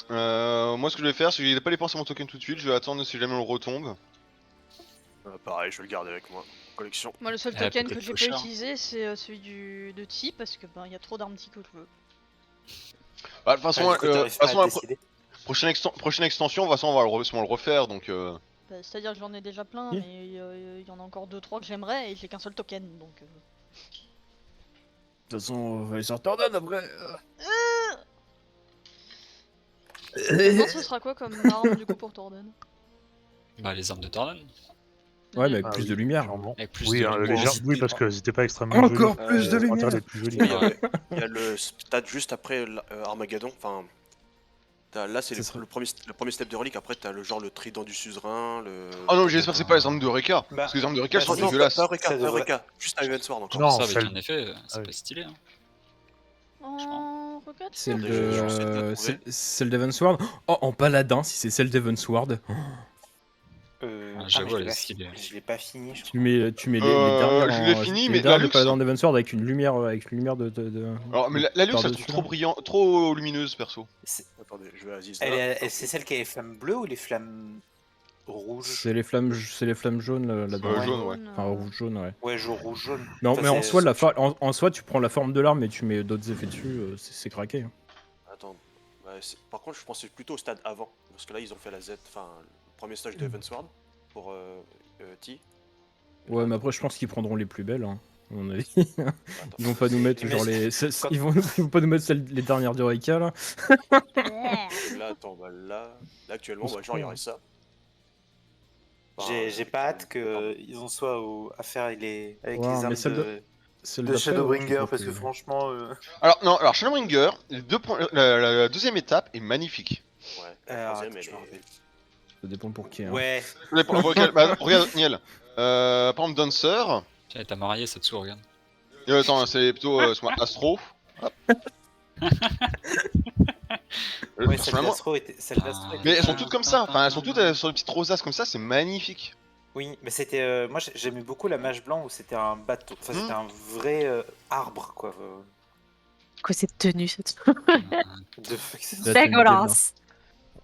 moi ce que je vais faire, c'est que je vais pas dépenser mon token tout de suite, je vais attendre si jamais on le retombe. Pareil, je vais le garder avec moi. En collection. Moi, le seul Ah, token peut-être que j'ai trop pas cher. utilisé, c'est celui du Ti parce que ben il y a trop d'armes Ti que je veux. Bah de toute façon, Du coup, t'arrives pas à décider. prochaine extension, de toute façon on va sûrement le refaire, donc Bah, c'est-à-dire que j'en ai déjà plein, Oui. mais il y en a encore 2-3 que j'aimerais et j'ai qu'un seul token donc. De toute façon, on va les sortir d'ordonne après. Maintenant, ce sera quoi comme arme du coup pour Torden? Bah, les armes de Tornade. Ouais, mais avec Ah plus oui, de lumière. clairement. Avec plus Oui, de les lumière. gens- oui, parce que c'était pas extrêmement Encore joli. plus de Sur lumière. Internet, plus joli. Oui, il y a le stade juste après Armageddon. Enfin, là, c'est Ça serait- le premier step de relique. Après, t'as le trident du suzerain. Oh non, j'espère que c'est pas les armes de Reka. Bah, Parce que les armes de Reka bah, sont si, dégueulasses. Pas Eureka, Ça pas devrait- Eureka. Juste un Event Sword encore. Non, ça, avec celle- un effet, c'est Ah oui. pas stylé. Hein. En regarde Celle Attendez, je vais essayer de la de. trouver. Celle d'Evansward. Oh, en paladin, si c'est celle d'Evansward. J'avoue, mais elle est stylée. je l'ai pas fini, je crois. Tu mets les dernières. je l'ai fini, les mais dernières la de luxe, paladin hein. d'Evansward avec une lumière Alors, mais la luxe, elle par-dessus, trouve trop là. brillant, trop lumineuse perso. Attendez, je vais à Ziz. C'est celle qui a les flammes bleues ou les flammes rouges? C'est les flammes jaunes là-dedans. Ouais, jaune, ouais. Enfin rouge jaune, ouais. Ouais, rouge jaune. Non, Ça, mais en c'est- soi, en soi, tu prends la forme de l'arme et tu mets d'autres effets dessus, c'est craqué. Hein. Attends. Par contre, je pensais plutôt au stade avant. Parce que là, ils ont fait la Z. Enfin, le premier stage de Event Sword pour T. Ouais, mais après, je pense qu'ils prendront les plus belles, hein, à mon avis. Attends. Ils vont pas nous mettre Mais genre quand- ils vont pas nous mettre les dernières de Reka là. Là, attends, bah là actuellement, On se bah, genre, il y croit, aurait ça. J'ai pas hâte qu'ils en soient à faire avec les Ouais, armes mais celle de Celle de d'après, ouais, je Shadowbringer, crois parce que franchement... Alors Shadowbringer, la deuxième étape est magnifique. Ouais, la troisième, elle je est... me rappelle. ça dépend pour qui. Hein. Ouais, Regarde, Niel. Par exemple, Dancer. Tiens, t'as marié cette sourde, regarde. Attends, c'est plutôt Astro. Hop. ouais, Personnellement- celle d'Astro était Mais elles sont bien. toutes comme ça, enfin elles sont toutes sur des petites rosaces comme ça, c'est magnifique. Oui, mais c'était... moi j'aimais beaucoup la mage blanc où c'était un bateau, enfin c'était un vrai arbre, quoi. Quoi, cette tenue, cette De... Là, t'as une dégueulasse.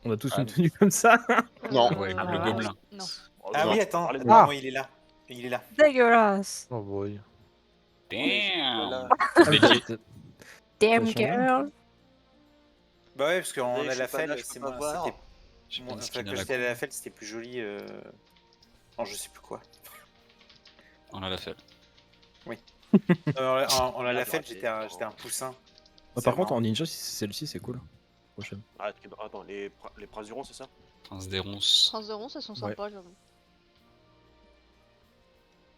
On a tous Ah, une tenue comme ça. Non. Ouais, le gobelin. Non. Ah Non. oui, attends, Parlez de- non, il est là. Il est là. Dégueulasse. Oh boy. Damn. Voilà. Bélier. Damn Ça change rien. girl. Bah ouais, parce qu'en Mais je suis pas Alafel, là, je peux c'est pas moi, voir. c'était... J'ai pas Moi, de enfin, skin à quand la j'étais à con. l'Alafel, c'était plus joli... Non, je sais plus quoi. On l'a fait. En Alafel, j'étais un poussin. Ah, par contre, en ninja, si c'est celle-ci, c'est cool. Prochaine. Ah, attends, les princes du rond, c'est ça? Prince des ronces. Prince de Ronce, elles sont Ouais. sympas, j'avoue.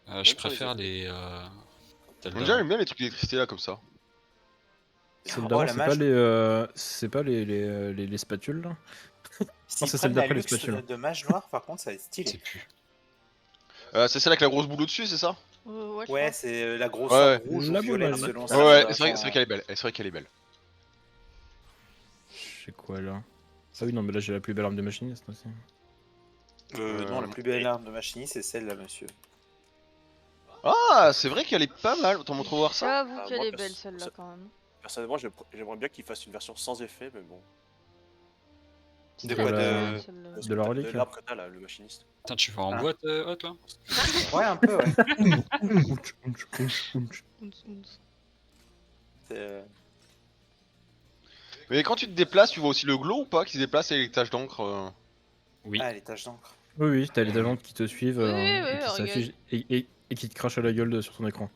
Je Même sur préfère les les. Zelda. Déjà j'aime bien les trucs d'électricité là comme ça. Celle Oh, d'avant, la c'est mage. pas c'est pas les spatules là. S'ils c'est prennent celle la d'après, les luxe spatules. de mage noir, par contre, ça va être C'est stylé. plus. C'est celle avec la grosse boule au-dessus, c'est ça? Ouais, je Ouais, crois. c'est la grosse Ouais. rouge ou La violet boule, selon ouais. ça. Ouais, c'est vrai qu'elle est belle, c'est vrai qu'elle est belle. Je sais quoi là. Ah oui, non, mais là j'ai la plus belle arme de machiniste aussi. Non, la plus belle arme de machiniste, c'est celle-là, monsieur. Ah, c'est vrai qu'elle est pas mal, t'en montres voir ça? J'avoue Ah, qu'elle moi, est perso- belle celle-là ça- quand même. Personnellement, j'aimerais bien qu'ils fassent une version sans effet, mais bon. De De quoi la- Celle-là. De la relique, De là. l'arbre que t'as là, le machiniste. Putain, tu vas en Ah. boîte haute là Ouais, un peu, ouais. Ounce, ounce. C'est, Mais quand tu te déplaces, tu vois aussi le glow ou pas qui se déplace avec les taches d'encre Oui. Ah, les taches d'encre. Oui, oui, t'as les agents qui te suivent Oui, et oui, qui regarde. s'affichent et qui te crachent à la gueule sur ton écran.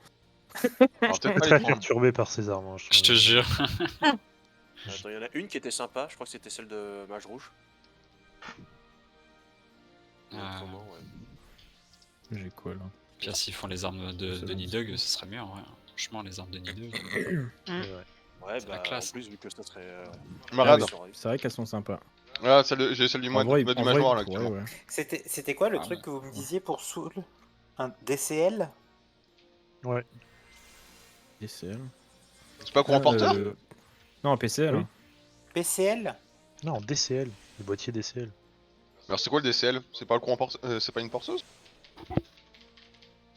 Alors peut-être pas Très les prendre. perturbé par ces armes. hein, Je te trouve. jure. Attends, il y en a une qui était sympa, je crois que c'était celle de Mage Rouge. Autrement, ouais. J'ai quoi là? Puis là, s'ils font les armes de Nidhogg, ce serait mieux en vrai. Franchement, les armes de Nidhogg. C'est vrai. Ouais, C'est la bah, classe. en plus, vu que ça serait... Marade. Ah oui. C'est vrai qu'elles sont sympas. Voilà, j'ai celle du En mois vrai, du en mage vrai, noir là ouais, actuellement. ouais. C'était quoi le Ah, truc ouais. que vous me disiez pour Soul? Un DCL? DCL. C'est pas courant porteur Non, PCL. Oui. hein. PCL? Non, DCL. Le boîtier DCL. Alors c'est quoi le DCL? C'est pas le courant c'est pas une porteuse?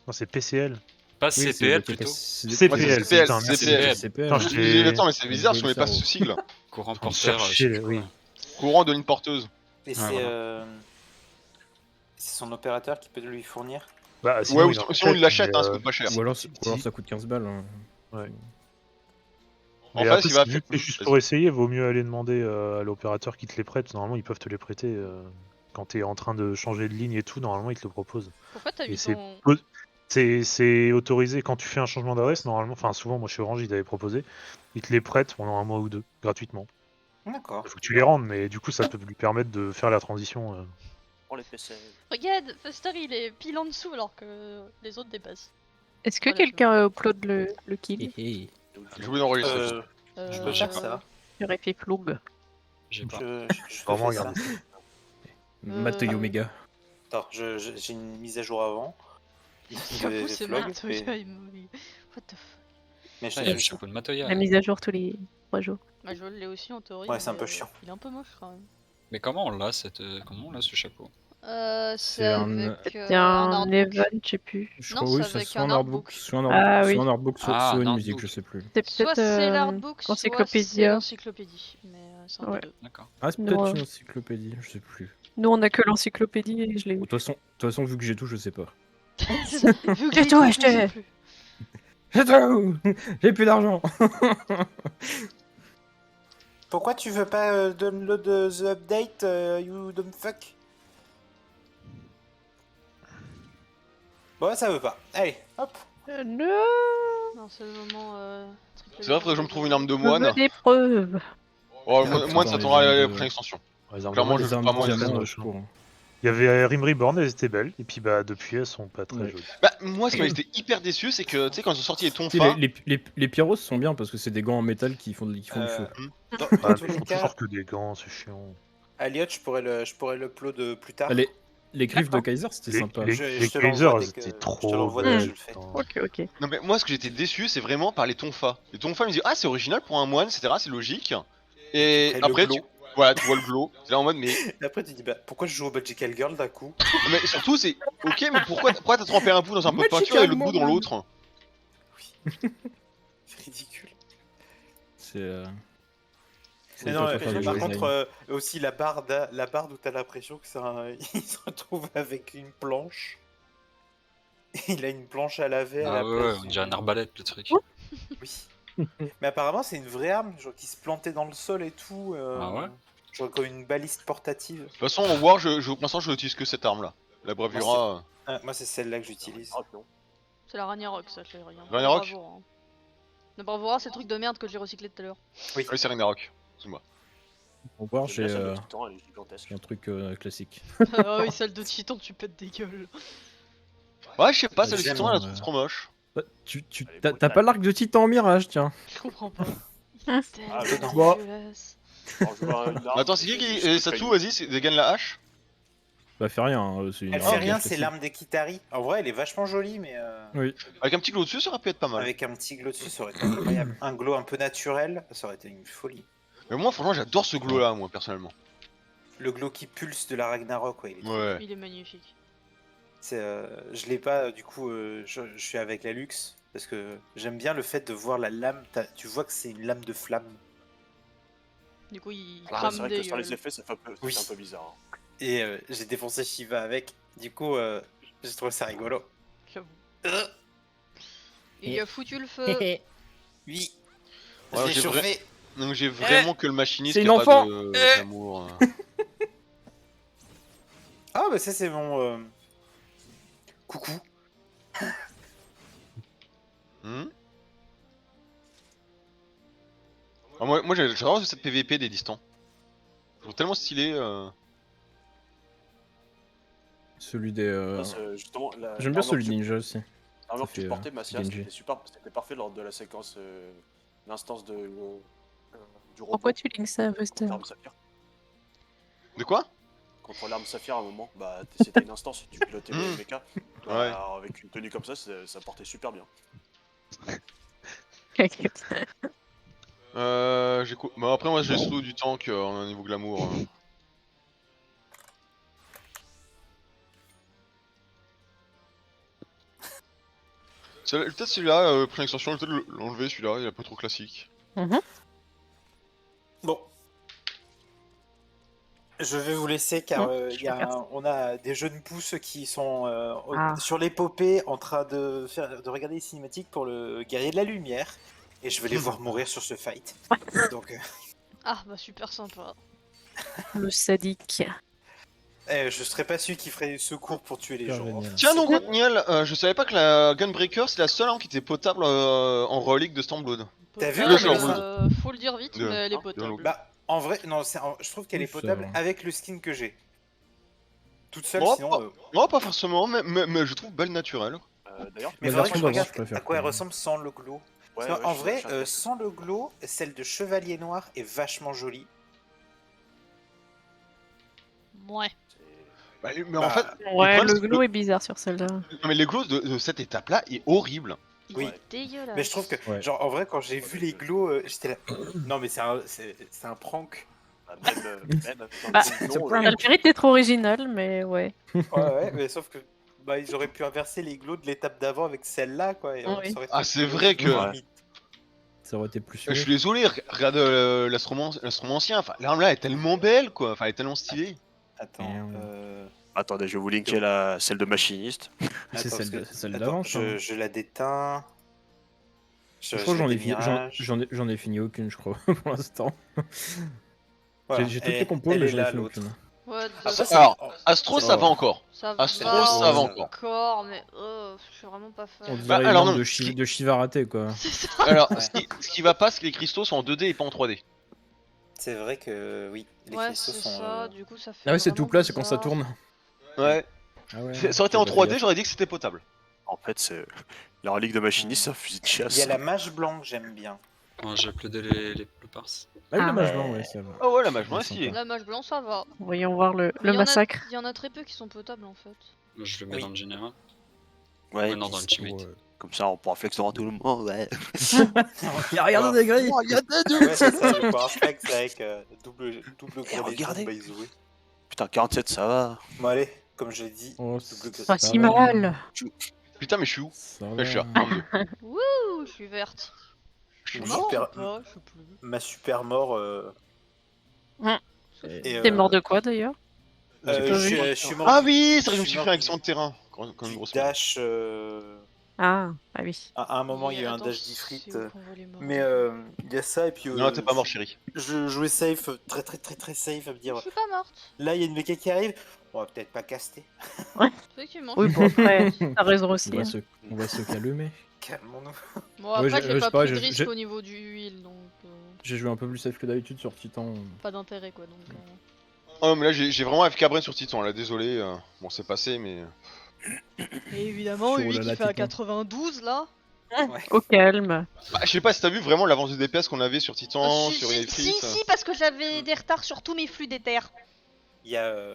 Non, c'est PCL. Pas Oui, c'est le CPL boîtier plutôt. CPL, Ouais, c'est CPL, putain, c'est merci. CPL. CPL. Non, Je dis, attends, mais c'est J'ai bizarre, je oublié connais le pas ce cerveau. sigle. Courant On porteur, cherchait, je sais plus oui. quoi. Courant de ligne porteuse. Et Ah, voilà. c'est son opérateur qui peut lui fournir? Bah, Ouais, sinon, ou sinon il l'achète, mais, hein, ça coûte pas cher. Ou alors ça coûte 15 balles. hein. Ouais. En Mais fait, après, il va vu faire. que c'est juste Vas-y. pour essayer, vaut mieux aller demander à l'opérateur qui te les prête. Normalement, ils peuvent te les prêter quand t'es en train de changer de ligne et tout. Normalement, ils te le proposent. Pourquoi t'as Et mis c'est ton. c'est autorisé quand tu fais un changement d'adresse. Normalement, enfin, souvent, moi, chez Orange, ils avaient proposé. Ils te les prêtent pendant 1 mois ou 2, gratuitement. D'accord. Il faut que tu les rendes, mais du coup, ça peut lui permettre de faire la transition. Pour les PCL. Regarde, Foster il est pile en dessous alors que les autres dépassent. Est-ce que Voilà, quelqu'un upload le kill? Hé, J'ai oublié d'enregistrer. Je peux faire ça. J'aurais fait flog. J'ai pas. Je te Vraiment, fais ça. regardez. Mateo Omega. Attends, j'ai une mise à jour avant. J'avoue, c'est vlogs, Matt. mais- What the fuck. Mais Ah, il y a le chapeau de Matoya. La mise à jour tous les 3 jours. Bah, je l'ai aussi en théorie. Ouais, c'est un mais, peu chiant. Il est un peu moche quand même. Mais comment on l'a comment on l'a ce chapeau? C'est C'est un- avec C'était un artbook. event, je sais plus. Je Non, crois, oui, c'est c'est avec soit un un artbook, artbook. soit un Ah artbook, oui. soit un artbook, Ah, soit un une musique, artbook. je sais plus. C'est Soit peut-être c'est l'artbook, soit c'est encyclopédia. l'encyclopédie. Mais c'est un Ouais. des deux. D'accord. Ah, c'est Non, peut-être ouais. une encyclopédie, je sais plus. Nous, on a que l'encyclopédie et je l'ai De eu. toute façon, vu que j'ai tout, je sais pas. C'est ça. Vu que J'ai j'ai tout tout, acheté. je sais plus. J'ai tout. J'ai plus d'argent. Pourquoi tu veux pas download the update, you dumb fuck? Bon, ça veut pas. Allez, hop. Non. Non, c'est le moment. C'est vrai, faudrait que je me trouve une arme de Je veux moine. des preuves. Oh, Ah, moine, ça putain, t'aura les la armes de- prochaine extension. Les armes Clairement, de je Les joue armes pas de moine. diamant, moche, je cours. Il y avait Rim Reborn, elles étaient belles. Et puis, bah, depuis, elles sont pas très Ouais. jolies. Bah, moi, ce qui m'a été hyper déçu, c'est que, tu sais, quand ils ont sorti les Tu sais, tonfas. les pyros sont bien parce que c'est des gants en métal qui font du feu. Dans Ah, tous ils les font cas, toujours que des gants, c'est chiant. Elliot, je pourrais l'upload plus tard. Ah, les griffes de D'accord. Kaiser, c'était Les, sympa. les, Je les te Kaiser, l'envoie elles dès que- étaient je te trop l'envoie dès que je belles. le fais. putain. Ok, ok. Non, mais moi, ce que j'étais déçu, c'est vraiment par les tonfas. Les tonfas, ils me disent, ah, c'est original pour un moine, etc., c'est logique. Et le après, glow. voilà, tu vois le glow. C'est là en mode, mais. Et après, tu dis, bah, pourquoi je joue au Magical Girl d'un coup? Mais surtout, c'est. Ok, mais pourquoi t'as trempé un bout dans un pot de peinture et l'autre bout dans l'autre? C'est ridicule. C'est. Mais c'est non, pas faire du par design. contre, aussi la barde où t'as l'impression que c'est il se retrouve avec une planche. Il a une planche à laver à Ah la ouais, place. on dirait un arbalète le truc. Oui. Mais apparemment, c'est une vraie arme, genre qui se plantait dans le sol et tout. Ah ouais Genre comme une baliste portative. De toute façon, en War, pour l'instant, je n'utilise que cette arme-là. La bravura. Moi, c'est celle-là que j'utilise. C'est la Ragnarok, ça, je l'ai rien. Ragnarok Bravura, hein. Le Bravura, c'est le truc de merde que j'ai recyclé tout à l'heure. Oui, c'est Ragnarok. Excuse-moi. Au revoir, j'ai Celle de Titan, elle est gigantesque. un truc classique. Ah oui, celle de Titan, tu pètes des gueules. Ouais, je sais pas, celle de J'aime, Titan, elle ouais. est trop moche. Bah, Elle est t'as brutale. pas l'arc de Titan en mirage, tiens. Je comprends pas. Hein Ah, Tellement Bon. dégueulasse. Alors, je vois une arme, Attends, c'est qui c'est qui. Satou, vas-y, dégaine la hache. Bah, fais rien. C'est une Elle arme fait rien, classique. c'est l'arme des Kitari. En vrai, elle est vachement jolie, mais Oui. Avec un petit glow dessus, ça aurait pu être pas mal. avec un petit glow dessus, ça aurait été incroyable. Un glow un peu naturel, ça aurait été une folie. Mais moi, franchement, j'adore ce glow-là, moi, personnellement. Le glow qui pulse de la Ragnarok, ouais. Il est Ouais. Il est magnifique. je l'ai pas, du coup, je suis avec la luxe. Parce que j'aime bien le fait de voir la lame. Tu vois que c'est une lame de flamme. Du coup, il Ah, crame c'est vrai des que sur les gueules. effets, ça fait Oui. c'est un peu bizarre. hein. Et j'ai défoncé Shiva avec. Du coup, j'ai trouvé ça rigolo. J'avoue. Euh, Il a foutu le feu. Oui. Ouais, je l'ai j'ai chauffé. Donc j'ai vraiment que le machiniste C'est qui une a pas enfant. d'amour. Ah, bah ça, c'est mon. Coucou. Hmm. Ah, moi j'adore cette PVP des distants. Je trouve tellement stylé. Celui des. Parce que, justement, J'aime bien celui de Ninja aussi. L'armure Ça que tu fait, portais, Macia, Genji. c'était parfait lors de la séquence, l'instance du robot. Pourquoi tu links ça, Buster? contre l'arme saphir. De quoi? Contre l'arme saphir à un moment, bah c'était une instance, tu pilotais le mecha. Ouais. Alors, avec une tenue comme ça portait super bien. Bah après moi j'ai solo du tank en niveau glamour. Peut-être celui-là, première extension, peut-être l'enlever celui-là, il est un peu trop classique. Bon. Je vais vous laisser car on a des jeunes pousses qui sont sur l'épopée en train de regarder les cinématiques pour le guerrier de la lumière. Et je vais les voir mourir sur ce fight. Donc, Ah bah super sympa. Le sadique. je serais pas celui qui ferait des secours pour tuer les Super gens. génial. Tiens donc Niel, je savais pas que la Gunbreaker c'est la seule arme qui était potable en relique de Stormblood. T'as vu Le comme Stormblood. Faut le dire vite, De- mais elle est de potable. l'eau. Bah, en vrai, non, je trouve qu'elle est Tout potable seul. avec le skin que j'ai. Toute seule, Oh, sinon. Non pas forcément, mais je trouve belle naturelle. D'ailleurs, Mais La faudrait version que je d'avant, regarde je préfère à quoi elle quand même. ressemble sans le glow. ouais, Parce ouais, qu'en je- vrai, je regarde. sans le glow, celle de Chevalier Noir est vachement jolie. Ouais. Mais en fait, Ouais, problème, le c'est que glow est bizarre sur celle-là. non, mais les glows de cette étape-là est horrible. Il Oui. est dégueulasse. Mais je trouve que, Ouais. genre, en vrai, quand j'ai vu les glows, j'étais là. Non, mais c'est un prank. Bah, même dans Bah, le c'est nom, pas Elle a le mérite d'être originale, mais ouais. Ouais, mais sauf que. Bah, ils auraient pu inverser les glows de l'étape d'avant avec celle-là, quoi. Et Oui. ça aurait Ah, été c'est plus vrai que- limite. Ça aurait été plus Je suis sûr. désolé, regarde l'astromancien, enfin l'arme là est tellement belle quoi, enfin elle est tellement stylée. Attends. Attendez, je vais vous linker celle de machiniste. C'est Attends, celle parce que- celle attends, d'avant, ça. hein. je la déteins. Je crois que j'en ai fini. Mirage. J'en ai fini aucune, je crois, pour l'instant. Voilà. J'ai toutes Et les compos, elle mais est j'en ai là, fini l'autre. aucune. Ouais, Après, c'est- Alors, Astro ça va encore. ça Astro, va ça va encore. encore, mais je suis vraiment pas On fan. dirait Bah, une alors arme non, de Shiva raté, quoi. C'est ça. Alors Ouais. ce qui va pas c'est que les cristaux sont en 2D et pas en 3D. C'est vrai que oui, les Ouais, cristaux c'est sont. ça, du coup ça fait. Ah ouais, c'est vraiment tout plat, c'est quand ça bizarre. tourne. Ouais. Ah ouais. Ça aurait été en 3D, j'aurais dit que c'était potable. En fait, c'est la relique de machiniste, c'est un fusil de Il y chasse. a la mage blanche que j'aime bien. Moi, j'ai plaidé les pars. Ah, le Ah. mage blanc, ouais, ça va. Ah ouais la mage blanc est Sympa. stylée. La mage blanc, ça va. Voyons voir le Il y en a- massacre. Il y en a très peu qui sont potables en fait. Moi, je le mets Oui. dans le général. Ouais, Ouais, non, dans le teammate. Ouais. comme ça on pourra flex devant tout le monde. Ouais. Il a regardé des grilles. Ouais, c'est ça, je vois un flex avec double grenade regardez. by the way. Putain, 47, ça va. Bon, allez, comme je l'ai dit. Oh, double Pas ça si va. mal. Putain mais je suis où Ça Je suis va. à 32. Ouh, je suis verte. Je suis Mon mort. super- Ou pas, je sais plus. Ma super mort. Et- T'es mort de quoi d'ailleurs? Je suis mort. Ah du- oui, c'est vrai que je me suis mort fait un du- accident de terrain. Comme une du grosse merde. dash. Ah oui. À un moment, il y a eu un Attends, dash c'est d'Ifrit. où qu'on voit les morts Mais il y a ça, et puis. Non t'es pas mort chérie. Je jouais safe, très safe, à me Je dire. suis pas morte. Là, il y a une méca qui arrive. On va peut-être pas caster. Effectivement. Oui, bon après, t'as raison aussi. On va hein. on va se calmer. Calmons-nous. Bon, après, Ouais, j'ai je pas sais pas, pris de je- risque j'ai- au niveau du heal, donc J'ai joué un peu plus safe que d'habitude sur Titan. pas d'intérêt quoi. Donc, Oh mais là j'ai vraiment AFK Brain sur Titan là, désolé. Bon c'est passé mais. Et évidemment, Oh lui là qui là, fait à Titan. 92 là. Au calme. Bah, je sais pas si t'as vu vraiment l'avance de DPS qu'on avait sur Titan, si, sur si, Ifrit. si, parce que j'avais des retards sur tous mes flux d'éther. Il y a.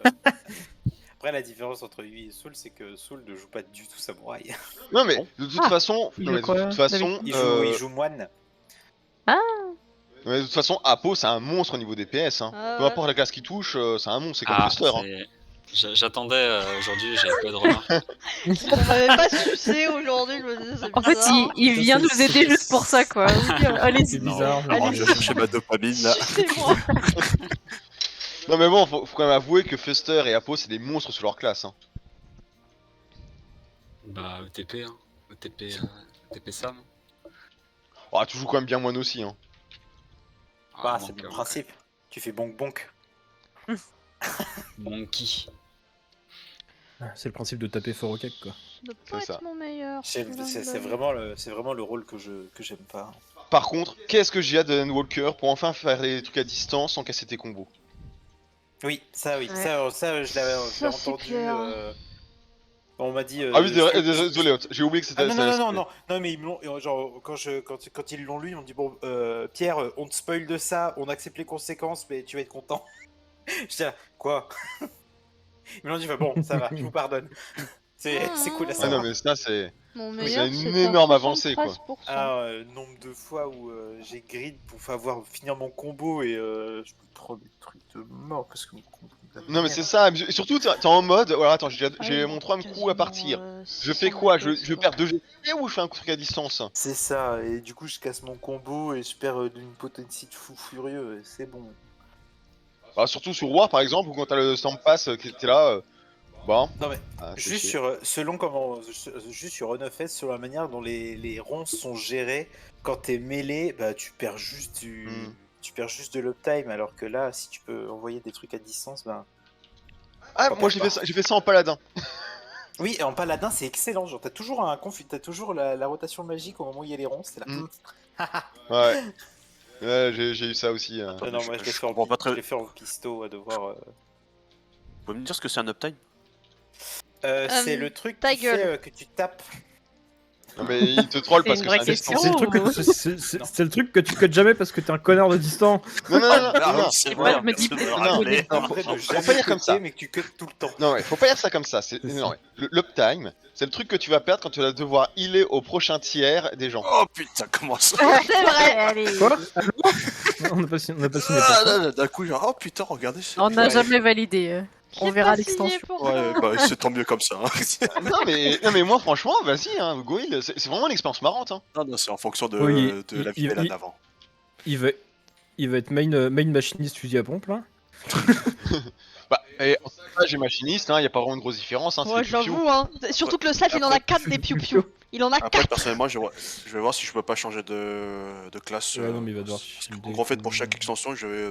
Après, la différence entre lui et Soul, c'est que Soul ne joue pas du tout samouraï. Non mais de toute façon, il non, joue mais de quoi, toute façon, Il joue moine. mais de toute façon, Apo c'est un monstre au niveau DPS. Hein. Ah Peu ouais. importe la classe qu'il touche, c'est un monstre, c'est comme Ah, Fester. Hein. j'attendais aujourd'hui, j'avais pas de remarques. On m'avait pas sucé aujourd'hui, je me disais c'est En fait, bizarre. il vient nous aider juste pour ça, quoi. Oui, allez-y. C'est bizarre. Allez, Alors, je vais chercher ma dopamine là. C'est moi. Non mais bon, faut quand même avouer que Fester et Apo c'est des monstres sur leur classe. Hein. Bah, ETP, hein. ETP Sam. Oh, tu joues quand même bien moine aussi. Hein. Bah, Ah, c'est donc, le principe. Tu fais bonk bonk. Monkey. C'est le principe de taper fort au cake, quoi. Ne pas C'est être ça. mon meilleur. C'est vraiment le rôle que j'aime pas. Par contre, qu'est-ce que j'ai hâte de Walker pour enfin faire des trucs à distance sans casser tes combos. Oui. Ouais. Ça, je l'avais Ça, c'est entendu. clair. On m'a dit. Ah oui, désolé, j'ai oublié que c'était. Ah, non, mais ils me l'ont. Genre, quand ils l'ont lu, ils m'ont dit bon, Pierre, on te spoil de ça, on accepte les conséquences, mais tu vas être content. J'étais là, quoi? Ils me l'ont dit, bah, bon, ça va, je vous pardonne. C'est cool à Ah savoir. non mais ça c'est. Mon c'est meilleur, une c'était énorme à avancée, quoi. 73%. Ah, nombre de fois où j'ai grid pour avoir finir mon combo et je me prends des trucs de mort parce que mon combo de Non mais merde. c'est ça, et surtout t'es en mode, voilà attends j'ai Ah mon oui, 3 coups à partir. quasiment, Je fais 600 quoi? DPS, Je ça perds va. 2 GP ou je fais un truc à distance? C'est ça, et du coup je casse mon combo et je perds d'une potency de fou furieux, et c'est bon. Bah, surtout sur War par exemple, ou quand t'as le Stamp Pass qui était là, bon. Non mais Ah, c'est juste chier. selon comment, juste sur Run of S, sur la manière dont les ronces sont gérées, quand t'es mêlé, bah tu perds juste tu perds juste de l'uptime, alors que là, si tu peux envoyer des trucs à distance, ben. Ah t'en moi perds pas. j'ai fait ça en paladin. Oui, et en paladin, c'est excellent. Genre, t'as toujours t'as toujours la rotation magique au moment où il y a les ronces. C'est là. Mm. Ouais. Ouais, j'ai eu ça aussi. Ah non, moi je l'ai fait, comprends pas très- je l'ai fait en pisto à devoir. Vous pouvez me dire ce que c'est un uptime? C'est le truc ta qui gueule. fait que tu tapes. Non mais il te troll C'est parce une que vraie c'est un question. distance. C'est le truc que c'est le truc que tu codes jamais parce que t'es un connard de distant. Non non non Ah non. oui, c'est Moi, vrai, je me dis merci de plus. me Non, rappeler. non, Après, de faut jamais pas dire comme cutter, ça. mais que tu cuts tout le temps. Non ouais, faut pas dire ça comme ça. C'est Non ça. ouais. L'uptime, c'est le truc que tu vas perdre quand tu vas devoir healer au prochain tiers des gens. Oh putain, comment ça? C'est vrai. Allez. Quoi? Allô? On n'a pas signé pour Ah, ça. là, d'un coup, genre, oh putain, regardez. c'est- On n'a Ouais. jamais validé. On J'ai verra pas signé l'extension. pour Ouais, ça. bah c'est tant mieux comme ça. Hein. Non mais moi franchement, vas-y hein, Go heal, c'est vraiment une expérience marrante hein. Non, non, c'est en fonction de, Oui, de la vie d'avant. Il va être main machiniste fusil à pompe là. Bah et en fait, j'ai machiniste, hein, y a pas vraiment une grosse différence hein, c'est Ouais, des piou-piou. j'avoue, hein. Surtout que le self, il en a Après- 4 des piou-piou. Il en a Après, 4. personnellement, je vais voir si je peux pas changer de classe. Ouais, non, mais il va devoir Parce que, changer. en fait, pour chaque extension, j'avais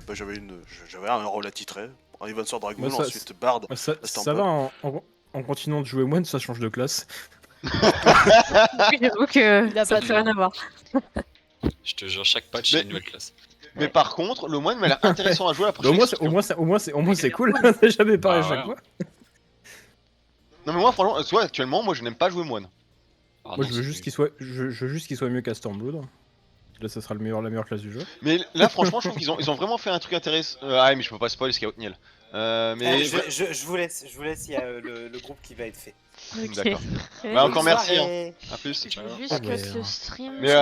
un rôle attitré. En Evansword Dragoon, Moi, ça- ensuite Bard. Ça Stamper. va en continuant de jouer moine, ça change de classe. Oui, j'avoue que Il a ça pas n'a de rien à voir. Je te jure, chaque patch, c'est une nouvelle classe. Mais par contre, le moine m'a l'air intéressant à jouer la Bah, prochaine. au moins c'est cool. C'est jamais pareil Ah, à chaque ouais. fois. Non mais moi franchement, tu vois, actuellement moi je n'aime pas jouer moine. Ah, Moi non, je veux juste je veux juste qu'il soit mieux qu'à Stormblood. Là ça sera la meilleure classe du jeu. Mais là franchement, je trouve ils ont vraiment fait un truc intéressant. Ah mais je peux pas spoiler ce qu'il y a au Niel. Mais Je vous laisse, il y a le groupe qui va être fait. Ok. D'accord. Ouais. Bah encore Bonne merci hein. soirée. À plus. Je veux Ah, juste ouais, que le stream. Mais